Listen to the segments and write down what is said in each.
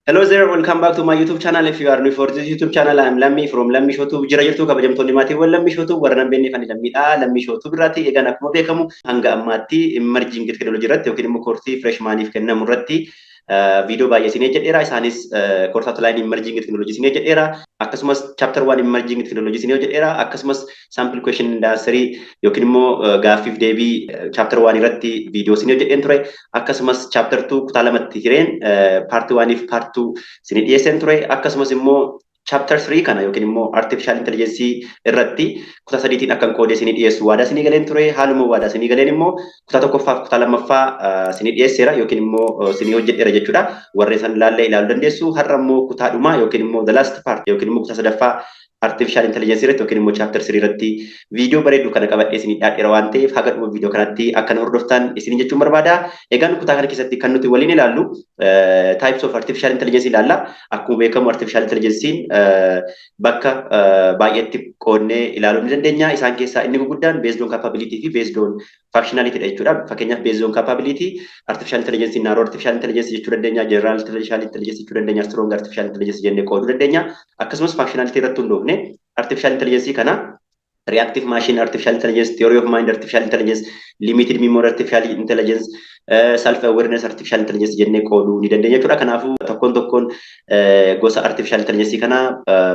Hello there, welcome back to my YouTube channel. If you are new for this YouTube channel, I am Lammi from Lammi Shotu. Jira jirtu kabajamtoonni maatiiwwan Lammi Shotu warra nan beekne kan Lammiidha. Lammi Shotu biraatti egaan akkuma beekamu hanga ammaatti emerging technology irratti yookiin immoo koorsii freshmaniif kennamu irratti viidiyoo baay'ee isinii jedheera. Isaanis course outline emerging technology isinii jedheera. Akkasumas chapter 1 emerging technology isinii jedheera. Akkasumas sample question and answer yookiin immoo gaaffiif deebii chapter 1 irratti viidiyoo isinii jedheen ture. Akkasumas chapter 2 kutaa lamatti hireen part 1 fi part 2 isinii dhiyeesseen ture. Akkasumas immoo chapter 3 kana yookiin immoo artificial intelligence irratti kutaa sadiitiin akkan qoodee isinii dhiyeessu waadaa isinii galeen ture. Haaluma waadaa isinii galeen immoo kutaa tokkoffaaf kutaa lammaffaa isinii dhiyeesseera yookiin immoo isinii hojjedheera jechuudha. Warreen san ilaaluu dandeessu. Har'a immoo kutaa dhumaa yookiin immoo the last part yookiin immoo kutaa sadaffaa artificial intelligence irratti yookiin immoo chapter 3 irratti viidiyoo bareedu kana qabadhee isinii dhiyeesseera waan ta'eef haga dhuma viidiyoo kanatti akka hordoftan isinii jechuun barbaada. Egaan kutaa kana keessatti kan nuti waliin ilaallu types of artificial intelligence ilaalla. Akkuma beekamu artificial intelligence bakka baay'eetti qoodnee ilaaluu ni dandeenya. Isaan keessaa inni guguddaan based on capability fi based on functionality dha jechuudha. Fakkeenyaaf based on capability artificial intelligence narrow artificial intelligence jechuu dandeenya, general artificial intelligence jechuu dandeenya, strong artificial intelligence jennee qooduu dandeenya. Akkasumas functionality irratti hundoofne artificial intelligence kana reactive machine artificial intelligence, theory of mind artificial intelligence, limited memory artificial intelligence, self awareness artificial intelligence jennee qooduu ni dandeenya jechuudha. Kanaafuu tokkoon gosa artificial intelligence kana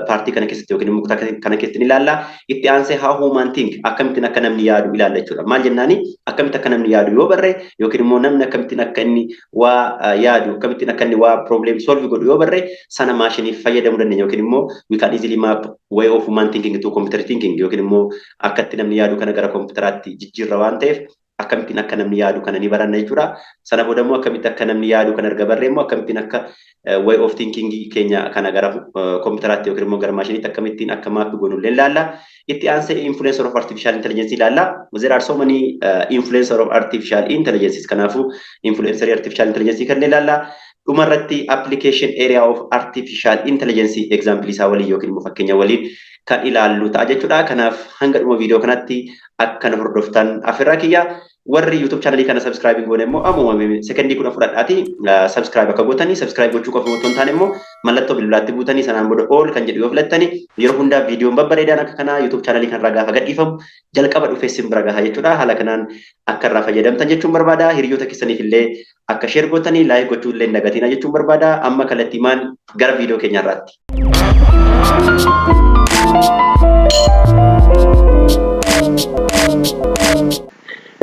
paartii kana keessatti yookiin immoo kutaa kana keessatti ni ilaalla. Itti aansee how human think akkamittiin akka namni yaadu ilaalla jechuudha. Maal jennaani akkamitti akka namni yaadu yoo barre yookiin immoo namni akkamittiin akka inni waa yaadu akkamittiin akka inni waa problem solve godhu yoo barre sana maashiniif fayyadamuu dandeenya yookiin immoo we can easily map way of human thinking to computer thinking yookiin immoo akkatti namni yaadu kana gara kompiyuteraatti jijjiirra waan ta'eef akkamittiin akka namni yaadu kana ni baranna jechuudha. Sana booda immoo akkamitti akka namni yaadu kana erga barree immoo akkamittiin akka way of thinking keenya kana gara kompiyuteraatti yookiin immoo gara maashiniitti akkamittiin akka maappi goonu illee ilaalla. Itti aansee influencer of artificial intelligence ilaalla. There are so many influencer of artificial intelligence. Kanaafuu influencer artificial intelligence kan ilaalla. Dhumarratti application area of artificial intelligence example isaa waliin yookiin immoo fakkeenya waliin kan ilaallu ta'a jechuudha. Kanaaf hanga dhuma viidiyoo kanatti akka hordoftan afeerraa kiyya. Warri YouTube channel kana subscribe goone immoo ammuma secondii 10 fudhadhaati subscribe akka gootanii subscribe gochuu qofa otoo hin taane immoo mallattoo bilbilaatti buutanii sanaan booda all kan jedhu yoo filattanii yeroo hundaa viidiyoon babbareedaan akka kanaa YouTube channel kanarraa gaafa gadhiifamu jalqaba dhufee isin bira gaha jechuudha. Haala kanaan akka irraa fayyadamtan jechuun barbaada. Hiriyoota keessaniif illee akka share gootanii like gochuu illee hin dagatinaa jechuun barbaada. Amma kallattiimaan gara viidiyoo keenyaarraatti.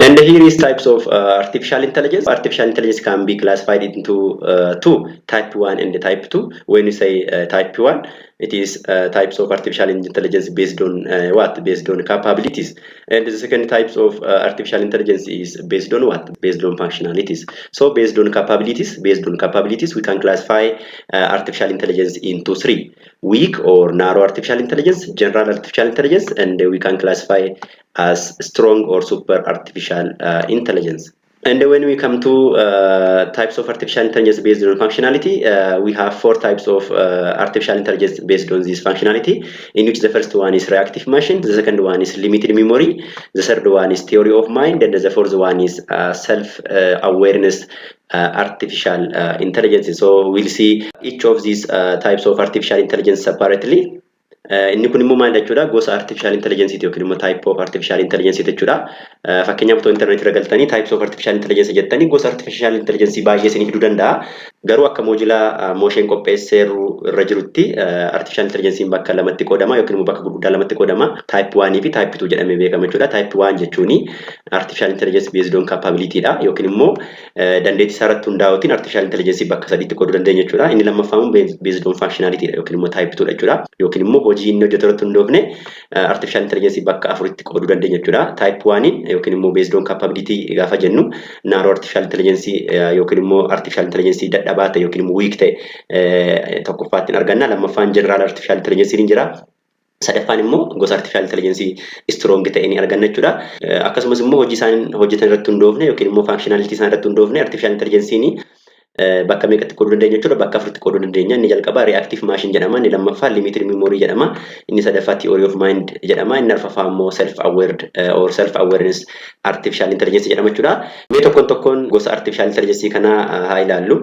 And here is types of artificial intelligence. Artificial intelligence can be classified into two, type 1 and type 2. When you say type 1, it is types of artificial intelligence based on what? Based on capabilities. And the second types of artificial intelligence is based on what? Based on functionalities. So based on capabilities, we can classify artificial intelligence into three: weak or narrow artificial intelligence, general artificial intelligence, and we can classify as strong or super artificial intelligence. And when we come to types of artificial intelligence based on functionality, we have four types of artificial intelligence based on this functionality, in which the first one is reactive machine, the second one is limited memory, the third one is theory of mind, and the fourth one is self-awareness artificial intelligence. So we'll see each of these types of artificial intelligence separately. Inni kun immoo maal jechuudha? Gosa artificial intelligence yookiin immoo type of artificial intelligence jechuudha. Fakkeenyaaf otoo internet irra galtanii types of artificial intelligence jettanii gosa artificial intelligence baay'ee isinii fiduu danda'a. Garuu akka moojilaa mooshen qopheesseeru irra jirutti artificial intelligence bakka lamatti qoodama yookiin immoo bakka gurguddaa lamatti qoodama. Type 1 fi type 2 jedhamee beekama jechuudha. Type 1 jechuun artificial intelligence based on capability dha yookiin immoo dandeettii isaa irratti hundaa'uutiin artificial intelligence bakka sadiitti qooduu dandeenya jechuudha. Inni lammaffaan based on functionality dha yookiin immoo type 2 dha jechuudha. Yookiin immoo hojii inni hojjetu irratti hundoofne artificial intelligence bakka afuritti qooduu dandeenya jechuudha. Type 1 yookiin immoo based on capability gaafa jennu narrow artificial intelligence yookiin immoo artificial intelligence dadhabaa ta'e yookiin immoo weak ta'e tokkoffaatti arganna. Lammaffaan general artificial intelligence ni jira. Sadaffaan immoo gosa artificial intelligence strong ta'e ni arganna jechuudha. Akkasumas immoo hojii isaan hojjetan irratti hundoofne yookiin immoo functionality isaan irratti hundoofne artificial intelligence ni bakka meeqatti qooduu dandeenya jechuudha. Bakka afuritti qooduu dandeenya. Inni jalqabaa reactive machine jedhama, inni lammaffaa limited memory jedhama, inni sadaffaa theory of mind jedhama, inni arfaffaa immoo self aware or self awareness artificial intelligence jedhama jechuudha. Mee tokkoon gosa artificial intelligence kana haa ilaallu.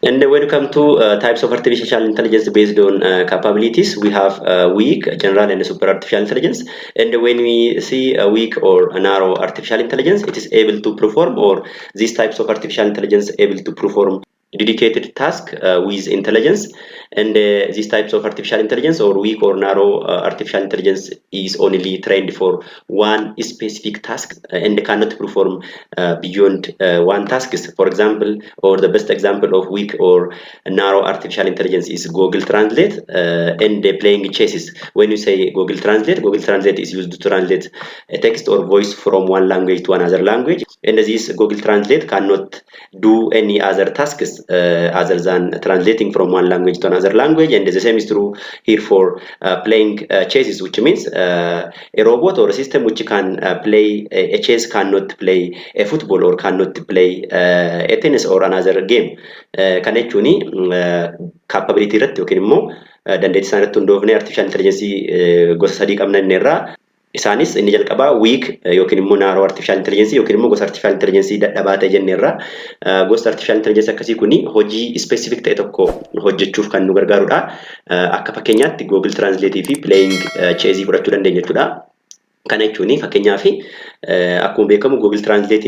And when you come to types of artificial intelligence based on capabilities, we have weak, general, and super artificial intelligence. And when we see a weak or a narrow artificial intelligence, it is able to perform, or these types of artificial intelligence able to perform dedicated task with intelligence. And these types of artificial intelligence or weak or narrow artificial intelligence is only trained for one specific task and cannot perform beyond one task. For example, or the best example of weak or narrow artificial intelligence is Google Translate and playing chess. When you say Google Translate is used to translate a text or voice from one language to another language, and this Google Translate cannot do any other tasks other than translating from one language to another language. And the same is true here for playing chess, which means a robot or a system which can play a chess cannot play a football or cannot play a tennis or another game. Kana jechuun capability irratti yookiin immoo dandeettii isaa irratti hundoofnee artificial intelligence gosa sadii qabna inni irraa. Isaanis inni jalqabaa weak yookiin immoo narrow artificial intelligence yookiin immoo gosa artificial intelligence dadhabaa ta'e jenne irraa. Gosa artificial intelligence akkasii kuni hojii specific ta'e tokko hojjechuuf kan nu gargaarudha. Akka fakkeenyaatti Google Translate fi playing chess fudhachuu dandeenya jechuudha. Kana jechuun fakkeenyaaf akkuma beekamu Google Translate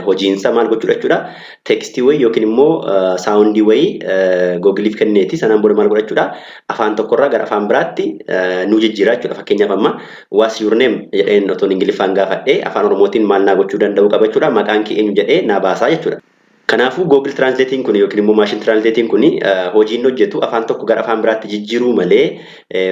hojiinsa maal gochuudha jechuudha. Tekstii wayii yookiin immoo saawundii wayii Googleef kenneeti sanaan booda maal godha jechuudha. Afaan tokkorraa gara afaan biraatti nu jijjiira jechuudha. Fakkeenyaaf amma what's your name jedheen otoo Ingiliffaan gaafadhee afaan Oromootiin maal naa gochuu danda'u qaba jechuudha. Maqaan kee eenyu jedhee naa baasaa jechuudha. Kanaafuu Google Translating kun yookiin immoo Machine Translating kun hojiin hojjetu afaan tokko gara afaan biraatti jijjiiruu malee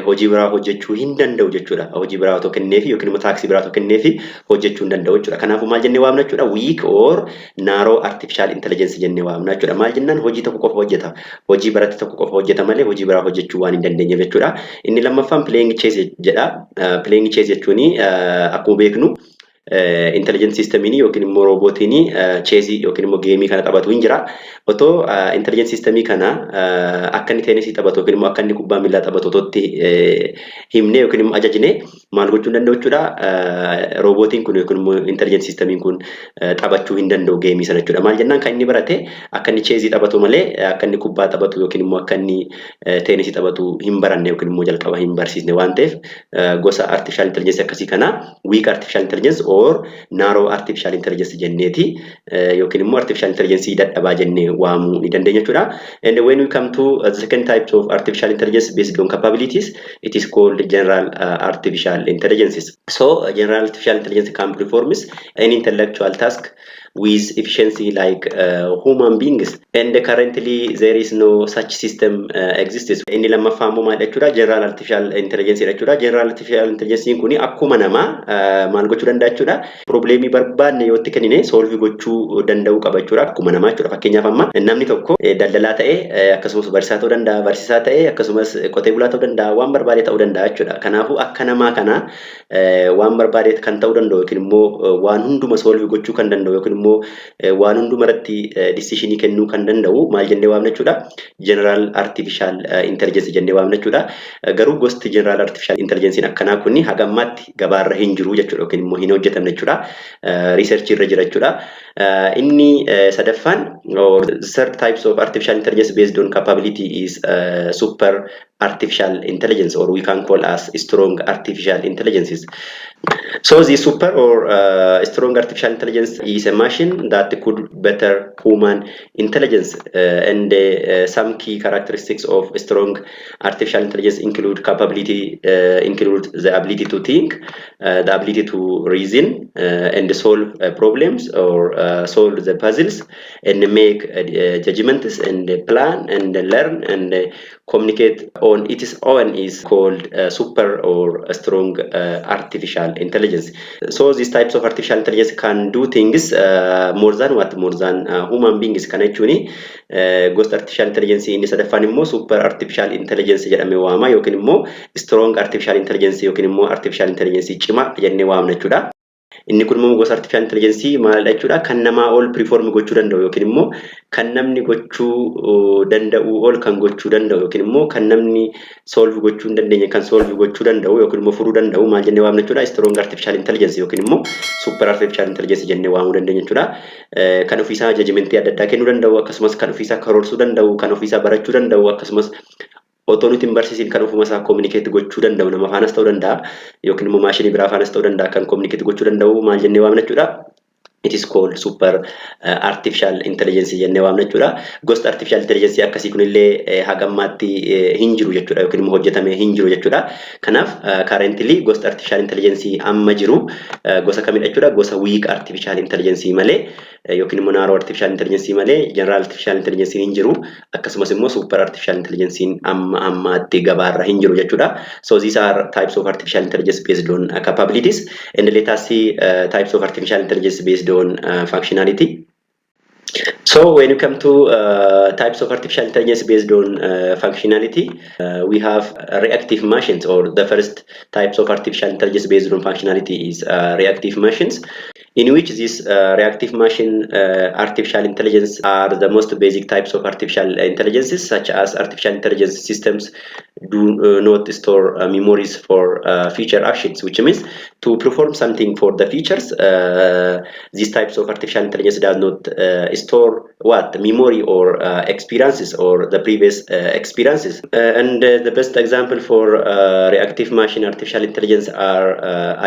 hojii biraa hojjechuu hin danda'u jechuudha. Hojii biraa otoo kenneefi yookiin immoo taaksii biraa otoo kenneefi hojjechuu hin danda'u jechuudha. Kanaafuu maal jennee waamna jechuudha? Weak or narrow artificial intelligence jennee waamna jechuudha. Maal jennaan hojii tokko qofa hojjeta. Hojii biratti tokko qofa hojjeta malee hojii biraa hojjechuu waan hin dandeenyeef jechuudha. Inni lammaffaan playing chess jedha. Playing chess jechuun akkuma beeknu intelligent systemini yookiin immoo robootini chessii yookiin immoo geemii kana taphatu hin jira. Otoo intelligent systemii kana akka inni teenisii taphatu yookiin immoo akka inni kubbaa miilaa taphatu otootti himne yookiin immoo ajajne maal gochuu hin danda'u jechuudha. Robootiin kun yookiin immoo intelligent systemiin kun taphachuu hin danda'u geemii sana jechuudha. Maal jennaan kan inni barate akka inni chessii taphatu malee akka inni kubbaa taphatu yookiin immoo akka inni teenisii taphatu hin baranne yookiin immoo jalqaba hin barsiisne waan ta'eef gosa artificial intelligence akkasii kana weak artificial intelligence or narrow artificial intelligence jenneeti yookiin immoo artificial intelligence dadhabaa jennee waamuu ni dandeenya jechuudha. And when we come to the second type of artificial intelligence based on capabilities, it is called general artificial intelligence. So general artificial intelligence can perform any intellectual task with efficiency like human beings, and currently there is no such system exists. Inni lammaffaa immoo maal jechuudha? General artificial intelligence jechuudha. General artificial intelligence kuni akkuma namaa maal gochuu danda'a jechuudha? Problemii barbaanne yoo itti kennine solve gochuu danda'u qaba jechuudha. Akkuma namaa jechuudha. Fakkeenyaaf amma namni tokko daldalaa ta'ee akkasumas barsiisaa ta'uu danda'a, barsiisaa ta'ee akkasumas qotee bulaa ta'uu danda'a, waan barbaade ta'uu danda'a jechuudha. Kanaafuu akka namaa kana waan barbaade kan ta'uu danda'u yookiin immoo waan hunduma solve gochuu kan danda'u yookiin immoo waan hundumarratti decision kennuu kan danda'u maal jennee waamna jechuudha? General artificial intelligence jennee waamna jechuudha. Garuu gosti general artificial intelligence akkanaa kunni hagammaatti gabaarra hin jiru jechuudha yookiin immoo hin hojjetamne jechuudha. Research irra jira jechuudha. Inni sadaffaan or third types of artificial intelligence based on capability is super artificial intelligence, or we can call as strong artificial intelligences. So the super or strong artificial intelligence is a machine that could better human intelligence, and some key characteristics of strong artificial intelligence include capability, include the ability to think, the ability to reason and solve problems or solve the puzzles and make judgments and plan and learn and communicate on its own is called super or strong artificial intelligence. So these types of artificial intelligence can do things more than human beings can actually ghost artificial intelligence in sadaffaan immoo super artificial intelligence jedhamee waama yookiin immoo strong artificial intelligence yookiin immoo artificial intelligence cimaa jennee waamna jechuudha. Inni kun immoo gosa artificial intelligence maalidha jechuudha kan namaa ol perform gochuu danda'u yookiin immoo kan namni gochuu danda'u ol kan gochuu danda'u yookiin immoo kan namni solve gochuu hin dandeenye kan solve gochuu danda'u yookiin immoo furuu danda'u maal jennee waamna jechuudha strong artificial intelligence yookiin immoo super artificial intelligence jennee waamuu dandeenya jechuudha. Kan ofiisaa judgment adda addaa kennuu danda'u akkasumas kan ofiisaa karoorsuu danda'u kan ofiisaa barachuu danda'u akkasumas otoo nuti hin barsiisin kan ofuma isaa communicate gochuu danda'u nama faanas ta'uu danda'a yookiin immoo maashinii biraa faanas ta'uu danda'a kan communicate gochuu danda'u maal jennee waamna jechuudha. It is called super artificial intelligence jennee waamna jechuudha. Gosta artificial intelligence akkasii kunillee hagammaatti hin jiru jechuudha yookiin immoo hojjetamee hin jiru jechuudha. Kanaaf currently gosta artificial intelligence amma jiru gosa kamidha jechuudha. Gosa weak artificial intelligence malee yookiin immoo narrow artificial intelligence malee general artificial intelligence hin jiru. Akkasumas immoo super artificial intelligence ammaatti gabaarra hin jiru jechuudha. So these are types of artificial intelligence based on capabilities, and let us see types of artificial intelligence based on functionality. So when you come to types of artificial intelligence based on functionality, we have reactive machines, or the first types of artificial intelligence based on functionality is reactive machines, in which these reactive machine artificial intelligence are the most basic types of artificial intelligences, such as artificial intelligence systems do not store memories for future actions, which means to perform something for the features, these types of artificial intelligence does not store what memory or experiences or the previous experiences. And the best example for reactive machine artificial intelligence are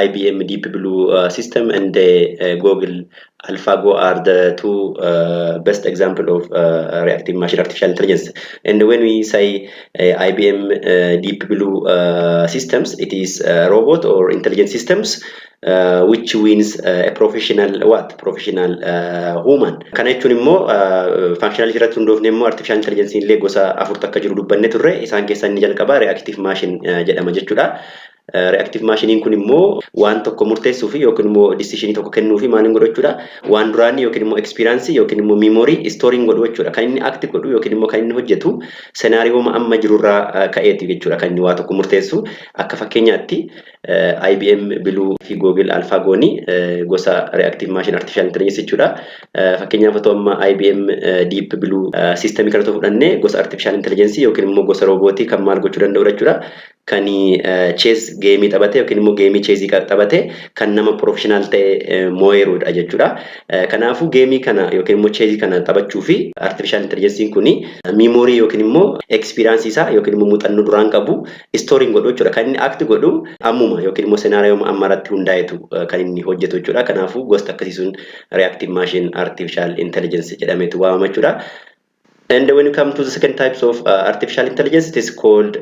IBM Deep Blue system and Google AlphaGo are the two best example of reactive machine artificial intelligence. And when we say IBM Deep Blue systems, it is robot or intelligent systems which wins a professional human. Kana jechuun immoo functionality irratti hundoofne immoo artificial intelligence illee gosa afur takka jiru dubbanne turre, isaan keessaa inni jalqabaa reactive machine jedhama jechuudha. Reactive machine kun immoo waan tokko murteessuu fi yookiin immoo decision tokko kennuu fi maaliin godhu jechuudha. Waan duraanii yookiin immoo experience yookiin immoo memory storing godhu jechuudha. Kan inni act godhu yookiin immoo kan inni hojjetu scenario amma jirurraa ka'eeti jechuudha. Kan inni waa tokko murteessu akka fakkeenyaatti IBM Blue fi Google AlphaGo gosa reactive machine artificial intelligence jechuudha. Fakkeenyaaf otoo amma IBM Deep Blue system kana fudhannee gosa artificial intelligence yookiin immoo gosa robotii kan maal gochuu danda'u jechuudha. Kan chess game taphate yookiin immoo game chess taphate kan nama professional ta'e moo'eerudha jechuudha. Kanaafuu game kana yookiin immoo chess kana taphachuu fi artificial intelligence kuni memory yookiin immoo experience isaa yookiin immoo muuxannoo duraan qabu storing godhu jechuudha. Kan inni act godhu ammuma yookiin immoo scenario amma irratti hundaa'etu kan inni hojjetu jechuudha. Kanaafuu gosta akkasii sun reactive machine artificial intelligence jedhameetu waamama jechuudha. And when you come to the second types of artificial intelligence, it is called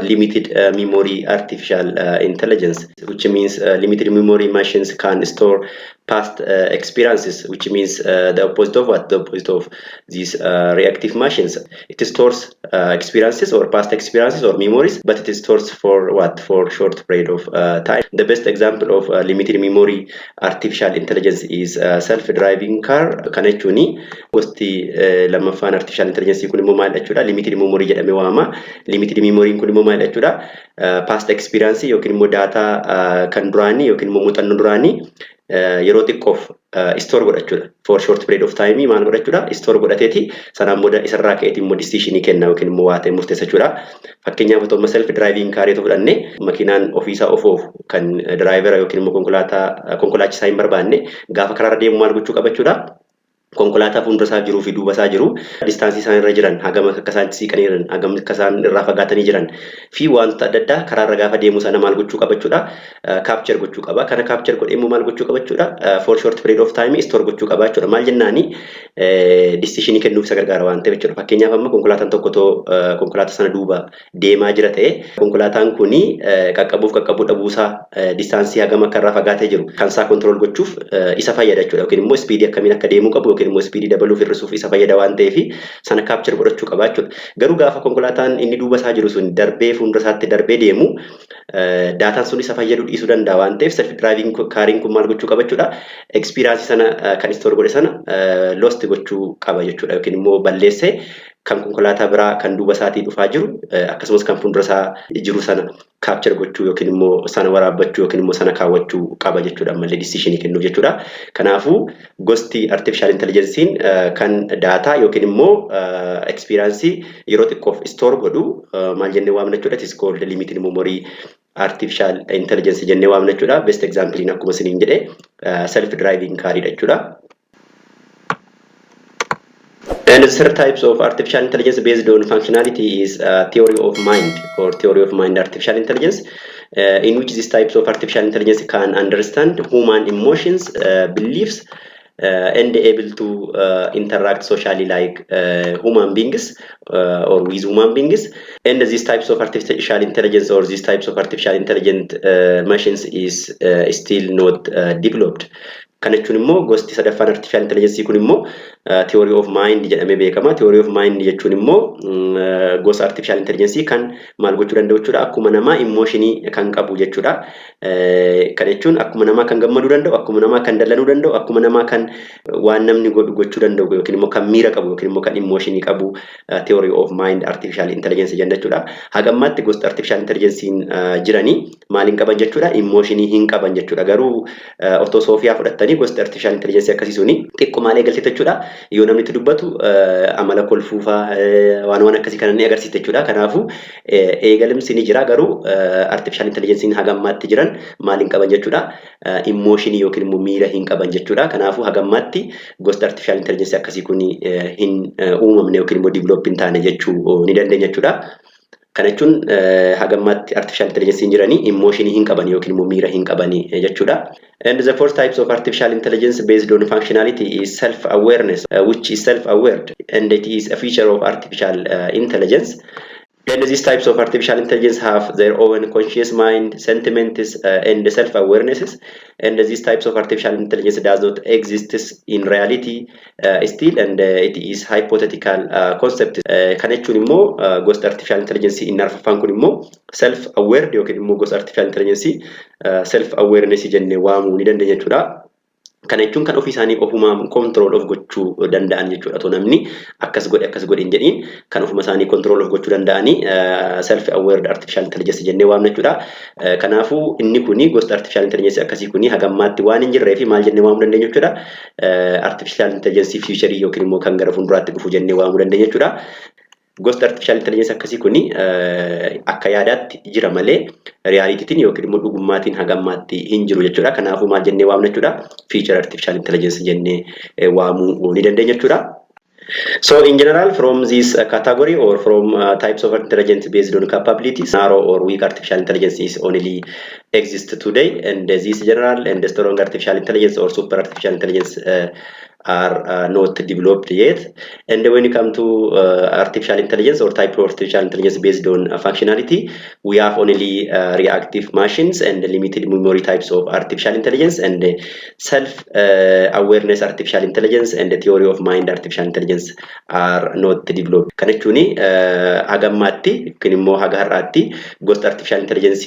limited memory artificial intelligence, which means limited memory machines can store past experiences, which means the opposite of what? The opposite of these reactive machines. It stores experiences or past experiences or memories, but it stores for what? For short period of time. The best example of limited memory artificial intelligence is self-driving car. Kana jechuun gosti lammaffaan artificial intelligence kun immoo maal jechuudha? Limited memory jedhamee waamama. Limited memory kun immoo maal jechuudha? Past experience yookiin immoo data kan duraanii yookiin immoo muuxannoo duraanii yeroo xiqqoof store godhachuudha. For short period of time maal godhachuudha? Store godhateeti sanaan booda isarraa ka'eeti immoo decision kenna yookiin immoo waa ta'e murteessachuudha. Fakkeenyaaf otoo self driving car yoo fudhanne makiinaan ofiisaa ofoof kan driver yookiin immoo konkolaachisaa hin barbaanne gaafa karaarra deemu maal gochuu qabachuudha? Konkolaataa fuuldura isaa jiruu fi duuba isaa jiru distaansii isaan irra jiran hagam akka isaan siqanii jiran hagam akka isaan irraa fagaatanii jiran fi wanta adda addaa karaarra gaafa deemu sana maal gochuu qabachuudha? Capture gochuu qaba. Kana capture godhee immoo maal gochuu qabachuudha? For short period of time store gochuu qabachuudha. Maal jennaani decision kennuuf isa gargaara waan ta'eef jechuudha. Fakkeenyaaf amma konkolaataan tokko too konkolaataa sana duuba deemaa jira ta'e konkolaataan kuni qaqqabuu dhabuusaa distaansii hagam akka irraa fagaatee jiru kan isaa control gochuuf isa fayyada jechuudha. Yookiin immoo speed akkamiin akka deemuu qabu yookiin immoo speed dabaluuf hir'isuuf isa fayyada waan ta'eef sana capture godhachuu qaba jechuudha. Garuu gaafa konkolaataan inni duuba isaa jiru sun darbee fuuldura isaatti darbee deemu daataan sun isa fayyaduu dhiisuu danda'a waan ta'eef self driving kaariin kun maal gochuu qaba jechuudha? Experience sana kan store godhe sana lost gochuu qaba jechuudha yookiin immoo balleessee kan konkolaataa biraa kan duuba isaatii dhufaa jiru akkasumas kan fuuldura isaa jiru sana capture gochuu yookiin immoo sana waraabbachuu yookiin immoo sana kaawwachuu qaba jechuudha malee decision kennuuf jechuudha. Kanaafuu gosti artificial intelligence kan data yookiin immoo experience yeroo xiqqoof store godhu maal jennee waamna jechuudha. It is called limited memory artificial intelligence jennee waamna jechuudha. Best example akkuma isiniin jedhe self driving car jechuudha. And the third types of artificial intelligence based on functionality is theory of mind or theory of mind artificial intelligence, in which these types of artificial intelligence can understand human emotions, beliefs, and able to interact socially like human beings or with human beings. And these types of artificial intelligence or these types of artificial intelligent machines is still not developed. Kan jechuun immoo gosti sadaffaan artificial intelligence kun immoo theory of mind jedhamee beekama. Theory of mind jechuun immoo gosa artificial intelligence kan maal gochuu danda'u jechuudha. Akkuma namaa emotionii kan qabu jechuudha. Kan jechuun akkuma namaa kan gammaduu danda'u, akkuma namaa kan dallanuu danda'u, akkuma namaa kan waan namni godhu gochuu danda'u yookiin immoo kan miira qabu yookiin immoo kan emotionii qabu theory of mind artificial intelligence jenna jechuudha. Hagammaatti gosti artificial intelligence jiranii maaliin qaban jechuudha? Emotionii hin qaban jechuudha. Garuu ortoo soofiyaa fudhattanii gosti artificial intelligence akkasiisuni xiqqumaalee galchite jechuudha. Yoo namni itti dubbatu amala kolfuufaa waan akkasii kana ni agarsiisa jechuudha. Kanaafuu eegalimsi ni jira garuu artificial intelligence hagammaatti jiran maaliin qaban jechuudha? Emotion yookiin immoo miira hin qaban jechuudha. Kanaafuu hagammaatti gosti artificial intelligence akkasii kun hin uumamne yookiin immoo develop hin taane jechuu ni dandeenya jechuudha. Kana jechuun hagammaatti artificial intelligence jiranii emotion hin qaban yookiin immoo miira hin qaban jechuudha. And the fourth types of artificial intelligence based on functionality is self-awareness, which is self-aware, and it is a feature of artificial intelligence. And these types of artificial intelligence have their own conscious mind, sentiments, and self-awarenesses. And these types of artificial intelligence does not exist in reality still, and it is hypothetical concept. Kan jechuun immoo gosa artificial intelligence inni arfaffaan kun immoo self-aware yookiin immoo gosa artificial intelligence self-awareness jennee waamuu ni dandeenya jechuudha. Kana jechuun kan ofii isaanii ofumaan control of gochuu danda'an jechuudha. Otoo namni akkas godhe hin jedhiin kan ofuma isaanii control of gochuu danda'anii self aware artificial intelligence jennee waamna jechuudha. Kanaafuu inni kuni gosa artificial intelligence akkasii kuni hagammaatti waan hin jirree fi maal jennee waamuu dandeenya jechuudha. Artificial intelligence future yookiin immoo kan gara fuulduraatti dhufu jennee waamuu dandeenya jechuudha. Gosti artificial intelligence akkasii kuni akka yaadaatti jira malee realitytiin yookiin immoo dhugummaatiin hagammaatti hin jiru jechuudha. Kanaafuu maal jennee waamna jechuudha? Feature artificial intelligence jennee waamuu ni dandeenya jechuudha. So in general, from this category or from types of intelligence based on capabilities, narrow or weak artificial intelligence is only exist today, and this general and strong artificial intelligence or super artificial intelligence are not developed yet. And when you come to artificial intelligence or type of artificial intelligence based on functionality, we have only reactive machines and limited memory types of artificial intelligence, and self-awareness artificial intelligence and the theory of mind artificial intelligence are not developed. Kana jechuun hagammatti yookiin immoo haga har'aatti gosa artificial intelligence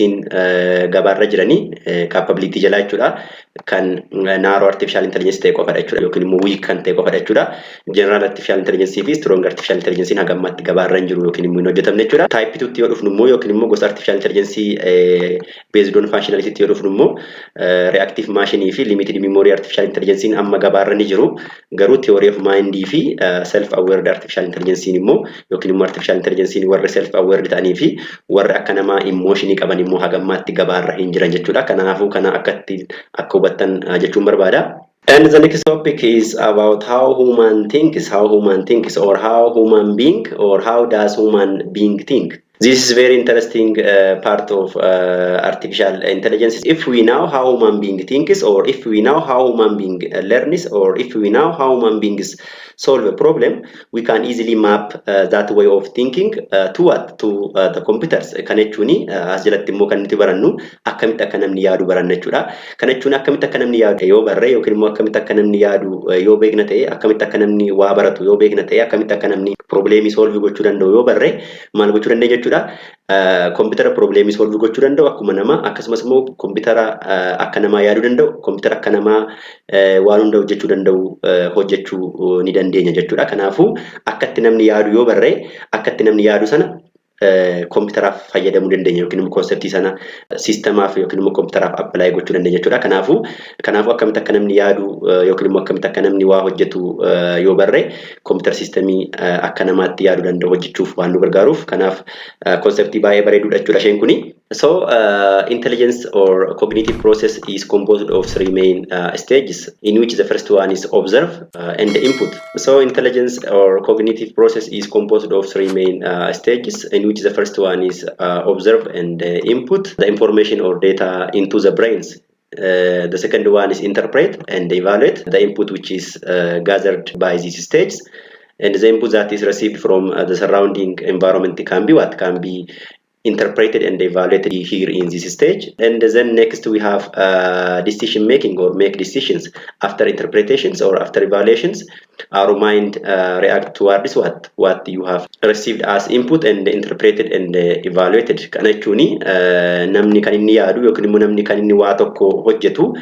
gabaarra jiranii capability jala jechuudha. Kan narrow artificial intelligence ta'e qofadha jechuudha yookiin immoo weak kan ta'e qofadha jechuudha. General artificial intelligence fi strong artificial intelligence hagammatti gabaarra hin jiru yookiin immoo hin hojjetamne jechuudha. Type 2 yoo dhufnu immoo yookiin immoo gosa artificial intelligence based on functionality yoo dhufnu immoo reactive machine fi limited memory artificial intelligence amma gabaarra ni jiru. Garuu theory of mind fi self aware artificial intelligence immoo yookiin immoo artificial intelligence warra self aware ta'anii fi warra akka nama emotion qaban immoo hagammaatti gabaarra hin jiran jechuudha. Kanaafuu kana akka hubattan jechuun barbaada. And the next topic is about how human thinks, or how human being, or how does human being think. This is very interesting part of artificial intelligence. If we know how human being thinks, or if we know how human being learns, or if we know how human beings solve a problem, we can easily map that way of thinking to what? To the computers. Kana jechuun as jalatti immoo kan nuti barannu akkamitti akka namni yaadu baranna jechuudha. Kana jechuun akkamitti akka namni yaadu yoo barre yookiin immoo akkamitti akka namni yaadu yoo beekna ta'e, akkamitti akka namni waa baratu yoo beekna ta'e, akkamitti akka namni problemii solve gochuu danda'u yoo barre maal gochuu dandeenya jechuudha. Koompitara probleemii solvii gochuu danda'u akkuma namaa, akkasumas immoo koompitara akka namaa yaaduu danda'u, koompitara akka namaa waan hunda hojjechuu danda'u hojjechuu ni dandeenya jechuudha. Kanaafuu akkatti namni yaadu yoo barree akkatti namni yaadu sana koompitaraaf fayyadamuu dandeenya yookiin immoo konseptii sana siistamaaf yookiin immoo koompitaraaf appilaayi gochuu dandeenya jechuudha. Kanaafuu akkamitti akka namni yaadu yookiin immoo akkamitti akka namni waa hojjetu yoo barree koompitara siistemii akka namaatti yaaduu danda'u hojjechuuf waan nu gargaaruuf kanaaf konseptii baay'ee bareeduudha jechuudha isheen kuni. So intelligence or cognitive process is composed of three main stages, in which the first one is observe and the input. So intelligence or cognitive process is composed of three main stages, in which the first one is observe and input the information or data into the brains. The second one is interpret and evaluate the input which is gathered by these stages. And the input that is received from the surrounding environment can be interpreted and evaluated here in this stage. And then next we have decision making or make decisions. After interpretations or after evaluations, our mind react towards what you have received as input and interpreted and evaluated. Kana jechuun namni kan inni yaadu yookiin immoo namni kan inni waa tokko hojjetu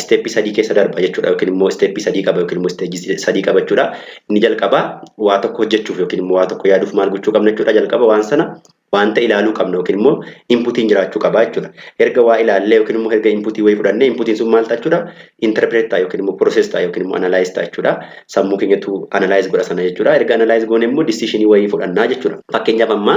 step sadii keessa darba jechuudha yookiin immoo step sadii qaba yookiin immoo stage sadii qaba jechuudha. Inni jalqaba waa tokko hojjechuuf yookiin immoo waa tokko yaaduuf maal gochuu qabna jechuudha. Jalqaba waan sana wanta ilaaluu qabna yookiin immoo inputiin jiraachuu qaba jechuudha. Erga waa ilaallee yookiin immoo erga inputii wayii fudhannee inputiin sun maal ta'a jechuudha? Interpret ta'a yookiin immoo process ta'a yookiin immoo analyze ta'a jechuudha. Sammuu keenyatu analyze godha sana jechuudha. Erga analyze goone immoo decisionii wayii fudhannaa jechuudha. Fakkeenyaaf amma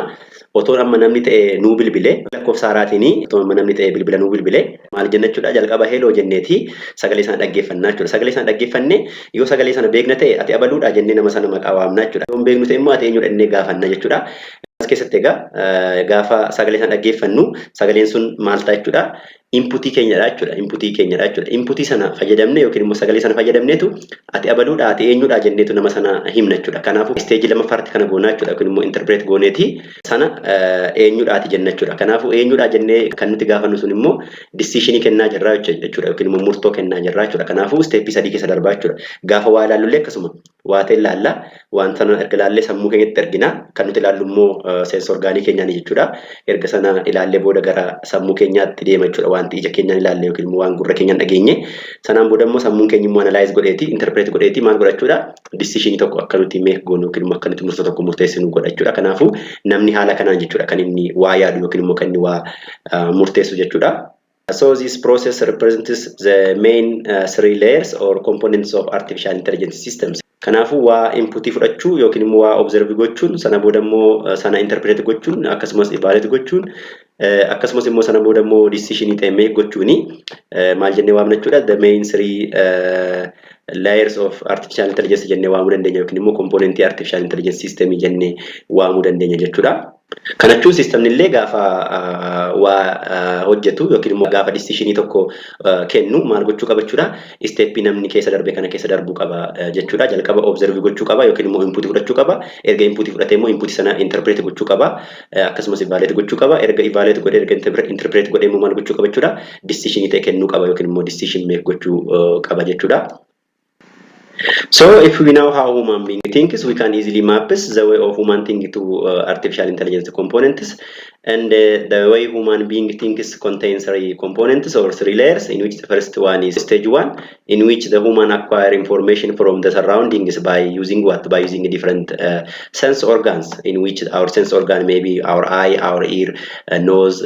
otoo amma namni ta'e nuu bilbilee lakkoofsa haaraatiin otoo amma namni ta'e bilbila nuu bilbilee maal jenna jechuudha? Jalqaba heloo jenneeti sagalee sana dhaggeeffannaa jechuudha. Sagalee sana dhaggeeffannee yoo sagalee sana beekna ta'e ati abaluudha jennee nama sana maqaa waamnaa jechuudha. Yoo beeknu ta'e immoo ati eenyudha jennee gaafanna jechuudha. As keessatti egaa gaafa sagalee sana dhaggeeffannu sagaleen sun maal ta'a jechuudha? Inputii keenyadha jechuudha. Inputii keenyadha jechuudha. Inputii sana fayyadamnee yookiin immoo sagalee sana fayyadamneetu ati abaluudha ati eenyudha jenneetu nama sana himna jechuudha. Kanaafuu isteejii lamaffaatti kana goonaa jechuudha yookiin immoo interpret gooneeti sana eenyudha ati jenna jechuudha. Kanaafuu eenyudha jennee kan nuti gaafannu sun immoo decisionii kennaa jirraa jechuudha yookiin immoo murtoo kennaa jirraa jechuudha. Kanaafuu steepii sadii keessa darbaa jechuudha. Gaafa waa ilaallullee akkasuma waa ta'e ilaalla wanta erga ilaallee sammuu keenyatti ergina kan nuti ilaallu immoo seensa orgaanii keenyaani jechuudha. Erga sana ilaallee booda gara sammuu keenyaatti deema jechuudha. Wanti ija keenyaan ilaalle yookiin immoo waan gurra keenyaan dhageenye sanaan booda immoo sammuun keenya immoo analyze godheeti interpret godheeti maal godhachuudha decisionii tokko akka nuti make goonu yookiin immoo akka nuti murtoo tokko murteessinu godhachuudha. Kanaafuu namni haala kanaan jechuudha kan inni waa yaadu yookiin immoo kan inni waa murteessu jechuudha. So this process represents the main three layers or components of artificial intelligence systems. Kanaafuu waa inputii fudhachuu yookiin immoo waa observe gochuun sana booda immoo sana interpret gochuun akkasumas evaluate gochuun akkasumas immoo sana booda immoo decision ta'e make gochuuni maal jennee waamna jechuudha? The main three layers of artificial intelligence jennee waamuu dandeenya yookiin immoo componentii artificial intelligence system jennee waamuu dandeenya jechuudha. Kana jechuun systemni illee gaafa waa hojjetu yookiin immoo gaafa decisionii tokko kennu maal gochuu qaba jechuudha? Steepii namni keessa darbe kana keessa darbuu qaba jechuudha. Jalqaba observe gochuu qaba yookiin immoo input fudhachuu qaba. Erga input fudhatee immoo input sana interpret gochuu qaba. Akkasumas evaluate gochuu qaba. Erga evaluate godhee erga interpret godhee immoo maal gochuu qaba jechuudha? Decisionii ta'e kennuu qaba yookiin immoo decision make gochuu qaba jechuudha. So if we know how human being thinks, we can easily map the way of human thinking to artificial intelligence components. And the way human being thinks contains three components or three layers, in which the first one is stage one, in which the human acquire information from the surroundings by using what? By using different sense organs, in which our sense organ may be our eye, our ear, nose,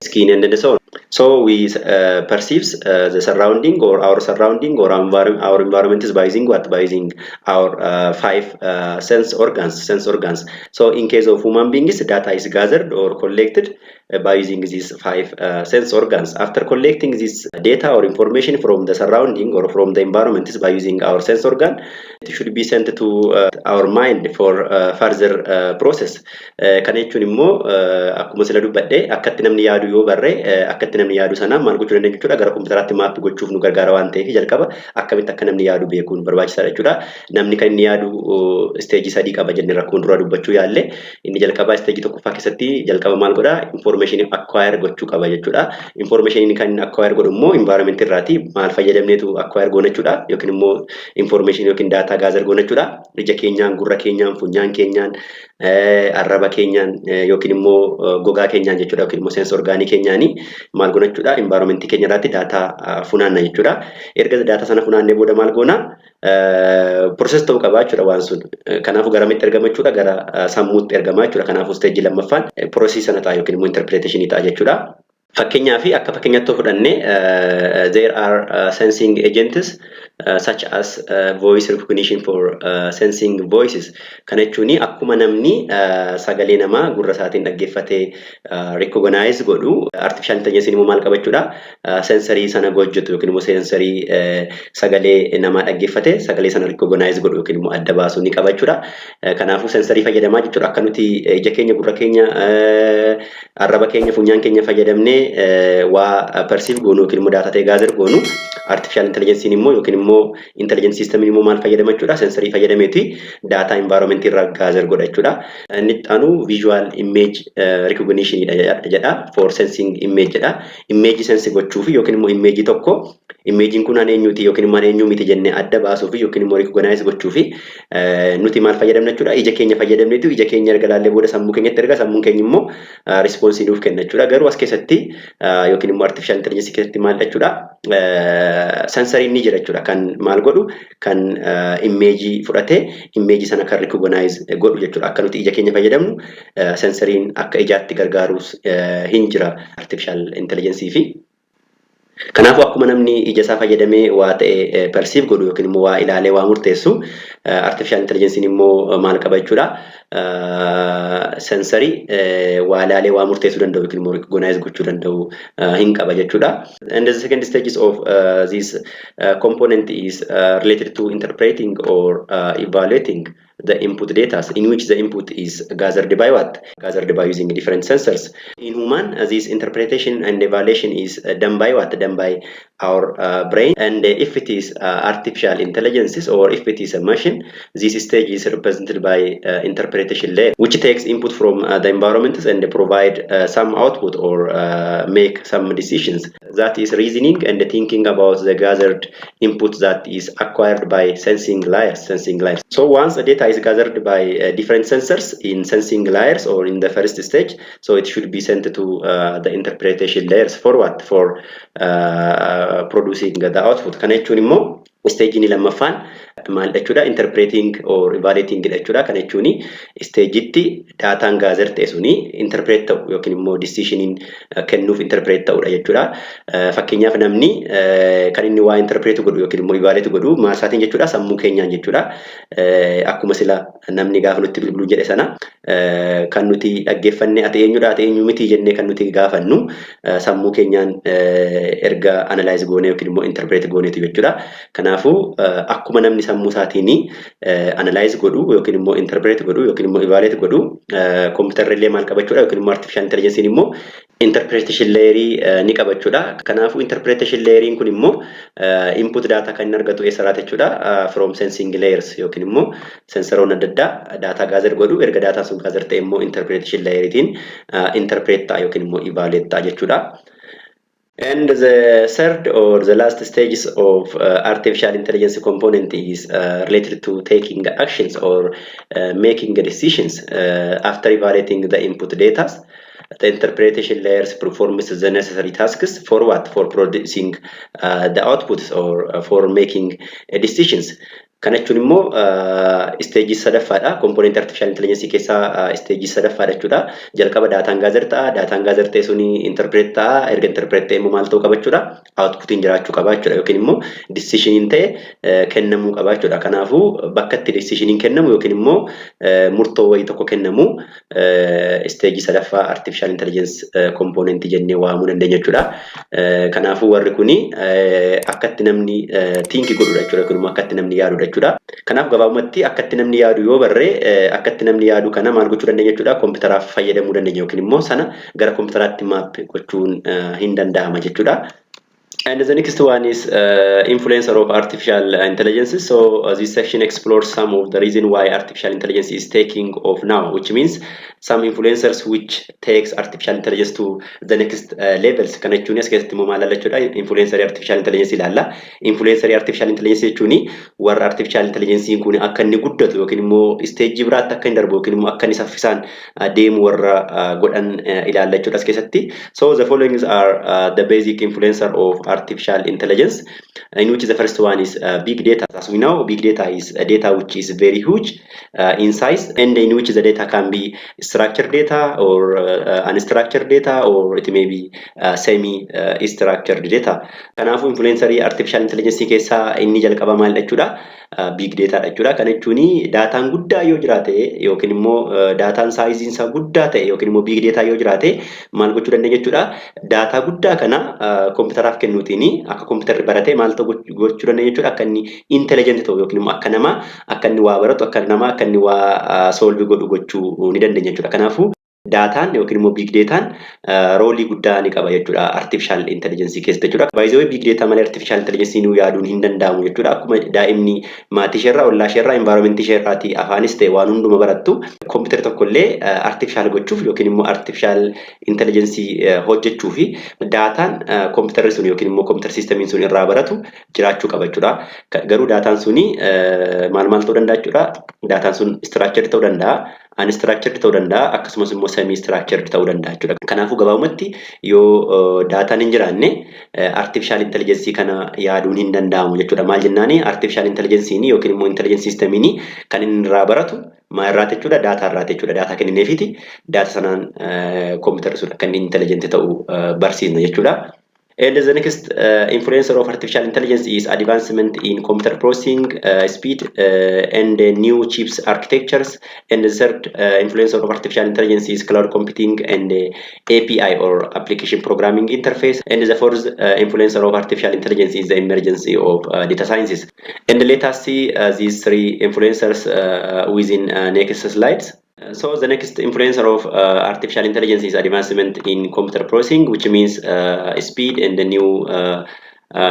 skin, and so on. So we perceives the surrounding or our surrounding or our environment is by using what? By using our five sense organs. So in case of human beings, data is gathered or collected by using these five sense organs. After collecting this data or information from the surrounding or from the environment is by using our sense organ, it should be sent to our mind for further process. Kana jechuun immoo akkuma sila dubbadhe akkatti namni yaadu yoo barre akkatti namni yaadu sana maal gochuu dandeenya jechuudha? Gara kompiitaraatti maappi gochuuf nu gargaara waan ta'eef jalqaba akkamitti akka namni yaadu beekuun barbaachisaadha jechuudha. Namni kan inni yaadu isteejii sadii qaba jennee rakkoon dura dubbachuu yaalle inni jalqaba isteejii tokkoffaa keessatti jalqaba maal godha? Information acquire gochuu qaba jechuudha. Information kan inni acquire godhu immoo environment irraati maal fayyadamneetu acquire goona jechuudha yookiin immoo information yookiin data gather goona jechuudha. Ija keenyaan, gurra keenyaan, funyaan keenyaan arraba keenyaan yookiin immoo gogaa keenyaan jechuudha yookiin immoo seensa orgaanii keenyaanii maal goona jechuudha environmentii keenya irratti daataa funaanna jechuudha. Erga daataa sana funaannee booda maal goona process ta'uu qaba jechuudha waan sun. Kanaafuu garamitti ergama jechuudha gara sammuutti ergama jechuudha. Kanaafuu stage lammaffaan process sana ta'a yookiin immoo interpretation ta'a jechuudha. Fakkeenyaa fi akka fakkeenyaatti fudhannee there are sensing agents such as voice recognition for sensing voices. Kana jechuun akkuma namni sagalee namaa gurra isaatiin dhaggeeffatee recognize godhu artificial intelligence immoo maal qaba jechuudha sensory sana hojjetu yookiin immoo sensory sagalee namaa dhaggeeffate sagalee sana recognize godhu yookiin immoo adda baasuu ni qaba jechuudha. Kanaafuu sensory fayyadamaa jechuudha akka nuti ija keenya gurra keenya arraba keenya funyaan keenya fayyadamnee waa perceive goonu yookiin immoo daataa ta'ee gaazexaa goonu artificial intelligence immoo yookiin immoo intelligence system immoo maal fayyadama jechuudha sensory fayyadameeti data environment irraa gaazexaa godha jechuudha. Inni xaanu visual image recognition jedha for sensing image jedha. Image sense gochuuf yookiin immoo image tokko image kun eenyuuti yookiin immoo eenyuu miti jennee adda baasuuf yookiin immoo recognize gochuuf nuti maal fayyadamna jechuudha ija keenya fayyadamneetu ija keenya erga laallee booda sammuu keenyatti erga sammuun keenya immoo response nuuf kenna jechuudha. Garuu as keessatti yookiin immoo artificial intelligence keessatti maal jechuudha sensory ni jira jechuudha kan maal godhu kan image fudhatee image sana kan recognize godhu jechuudha. Akka nuti ija keenya fayyadamnu sensoriin akka ijaatti gargaarus hin jira artificial intelligence fi kanaafuu akkuma namni ija isaa fayyadamee waa ta'e perceive godhu yookiin immoo waa ilaalee waa murteessu artificial intelligence immoo maal qaba jechuudha sensory waa ilaalee waa murteessuu danda'u yookiin immoo recognize gochuu danda'u hin qaba jechuudha. And the second stages of this component is related to interpreting or evaluating the input data in which the input is gathered by what? Gathered by using different sensors. In human, this interpretation and evaluation is done by what? Done by our brain. And if it is artificial intelligence or if it is a machine, this stage is represented by interpretation layer, which takes input from the environment and provide some output or make some decisions. That is reasoning and thinking about the gathered input that is acquired by sensing layers. So once the data is gathered by different sensors in sensing layers or in the first stage, so it should be sent to the interpretation layers for what? For producing the output. Kana jechuun immoo stage ni lammaffaan maal jechuudha interpreting or evaluating jechuudha. Kana jechuun stage itti daataan gaazexaa ta'e suni interpret ta'u yookiin immoo decision kennuuf interpret ta'udha jechuudha. Fakkeenyaaf namni kan inni waa interpret godhu yookiin immoo evaluate godhu maasaatiin jechuudha sammuu keenyaan jechuudha. Akkuma sila namni gaafa nutti bilbiluu jedhe sana kan nuti dhaggeeffanne ati eenyudha ati eenyu miti jennee kan nuti gaafannu sammuu keenyaan erga analyze goone yookiin immoo interpret gooneetu jechuudha. Kanaafuu akkuma namni sammuu isaatiin analyze godhu yookiin immoo interpret godhu yookiin immoo evaluate godhu computerrillee maal qabachuudha yookiin immoo artificial intelligence immoo interpretation layer ni qabachuudha. Kanaafuu interpretation layer kun immoo input data kan argatu eessarraa jechuudha from sensing layers yookiin immoo sensoroon adda addaa data gather godhu erga data sun gather ta'e immoo interpretation layeritiin interpret ta'a yookiin immoo evaluate ta'a jechuudha. And the third or the last stages of artificial intelligence component is related to taking actions or making decisions after evaluating the input data. The interpretation layers performs the necessary tasks for what? For producing the outputs or for making decisions. Kana jechuun immoo stage sadaffaadha. Component artificial intelligence keessaa stage sadaffaadha jechuudha. Jalqaba daataan gaazexaa ta'e suni interpret ta'a. Erga interpret ta'e immoo maal ta'uu qaba jechuudha. Outputiin jiraachuu qaba jechuudha yookiin immoo decision ta'e kennamuu qaba jechuudha. Kanaafuu bakka itti decision kennamu yookiin immoo murtoo wayii tokko kennamu stage sadaffaa artificial intelligence component jennee waamuu dandeenya jechuudha. Kanaafuu warri kuni akka itti namni think godhudha jechuudha yookiin immoo akka itti namni yaadudha. Kanaaf gabaabumatti akka itti namni yaadu yoo barree akka itti namni yaadu kana maal gochuu dandeenya jechuudha kompiitaraaf fayyadamuu dandeenya yookiin immoo sana gara kompiitaraatti maap gochuun hin danda'ama jechuudha. And the next one is influencer of artificial intelligence. So this section explores some of the reason why artificial intelligence is taking off now, which means some influencers which takes artificial intelligence to the next levels. Kana jechuun as keessatti immoo maal jechuudha? Influencer artificial intelligence ilaalla. Influencer artificial intelligence jechuun warra artificial intelligence kun akka inni guddatu yookiin immoo stage biraatti akka inni darbu yookiin immoo akka inni saffisaan deemu warra godhan ilaalla jechuudha as keessatti. So the following are the basic influencer of artificial intelligence, in which the first one is big data. As we know, big data is a data which is very huge in size, and in which the data can be structured data or unstructured data, or it may be semi-structured data. Kanaafuu influencerii artificial intelligence keessaa inni jalqaba maal jechuudha? Big data jechuudha. Kana jechuun daataan guddaa yoo jiraate yookiin immoo daataan saayiziin isaa guddaa ta'e yookiin immoo big data yoo jiraate maal gochuu dandeenya jechuudha? Daataa guddaa kana koompitaraaf kennuutiin akka koompiterri baratee maal gochuu dandeenya jechuudha? Akka inni intelligent ta'u yookiin immoo akka nama akka inni waa baratu akka nama akka inni waa solve godhu gochuu ni dandeenya jechuudha. Kanaafuu daataan yookiin immoo big dataan roolii guddaa ni qaba jechuudha artificial intelligence keessatti jechuudha. By the way, big data malee artificial intelligence nu yaaduun hin danda'amu jechuudha. Akkuma daa'imni maatii isheerraa, ollaa isheerraa, environment isheerraati afaanis ta'e waan hunduma barattu koompitara tokkollee artificial gochuuf yookiin immoo artificial intelligence hojjechuuf daataan koompiterri sun yookiin immoo koompiter siistamiin sun irraa baratu jiraachuu qaba jechuudha. Garuu daataan suni maal ta'uu danda'a jechuudha? Daataan sun structured ta'uu danda'a, unstructured ta'uu danda'a, akkasumas immoo semi-structured ta'uu danda'a jechuudha. Kanaafuu gabaabumatti yoo daataan hin jiraanne artificial intelligence kana yaaduun hin danda'amu jechuudha. Maal jennaani? Artificial intelligence yookiin immoo intelligence system kan inni irraa baratu maal irraa jechuudha? Daataa irraa jechuudha. Daataa kennineefiti daataa sanaan koompiterri sun akka inni intelligent ta'u barsiisna jechuudha. And the next influencer of artificial intelligence is advancement in computer processing speed and new chips architectures. And the third influencer of artificial intelligence is cloud computing and API or application programming interface. And the fourth influencer of artificial intelligence is the emergence of data sciences. And let us see these three influencers within next slides. So the next influencer of artificial intelligence is advancement in computer processing, which means speed and the new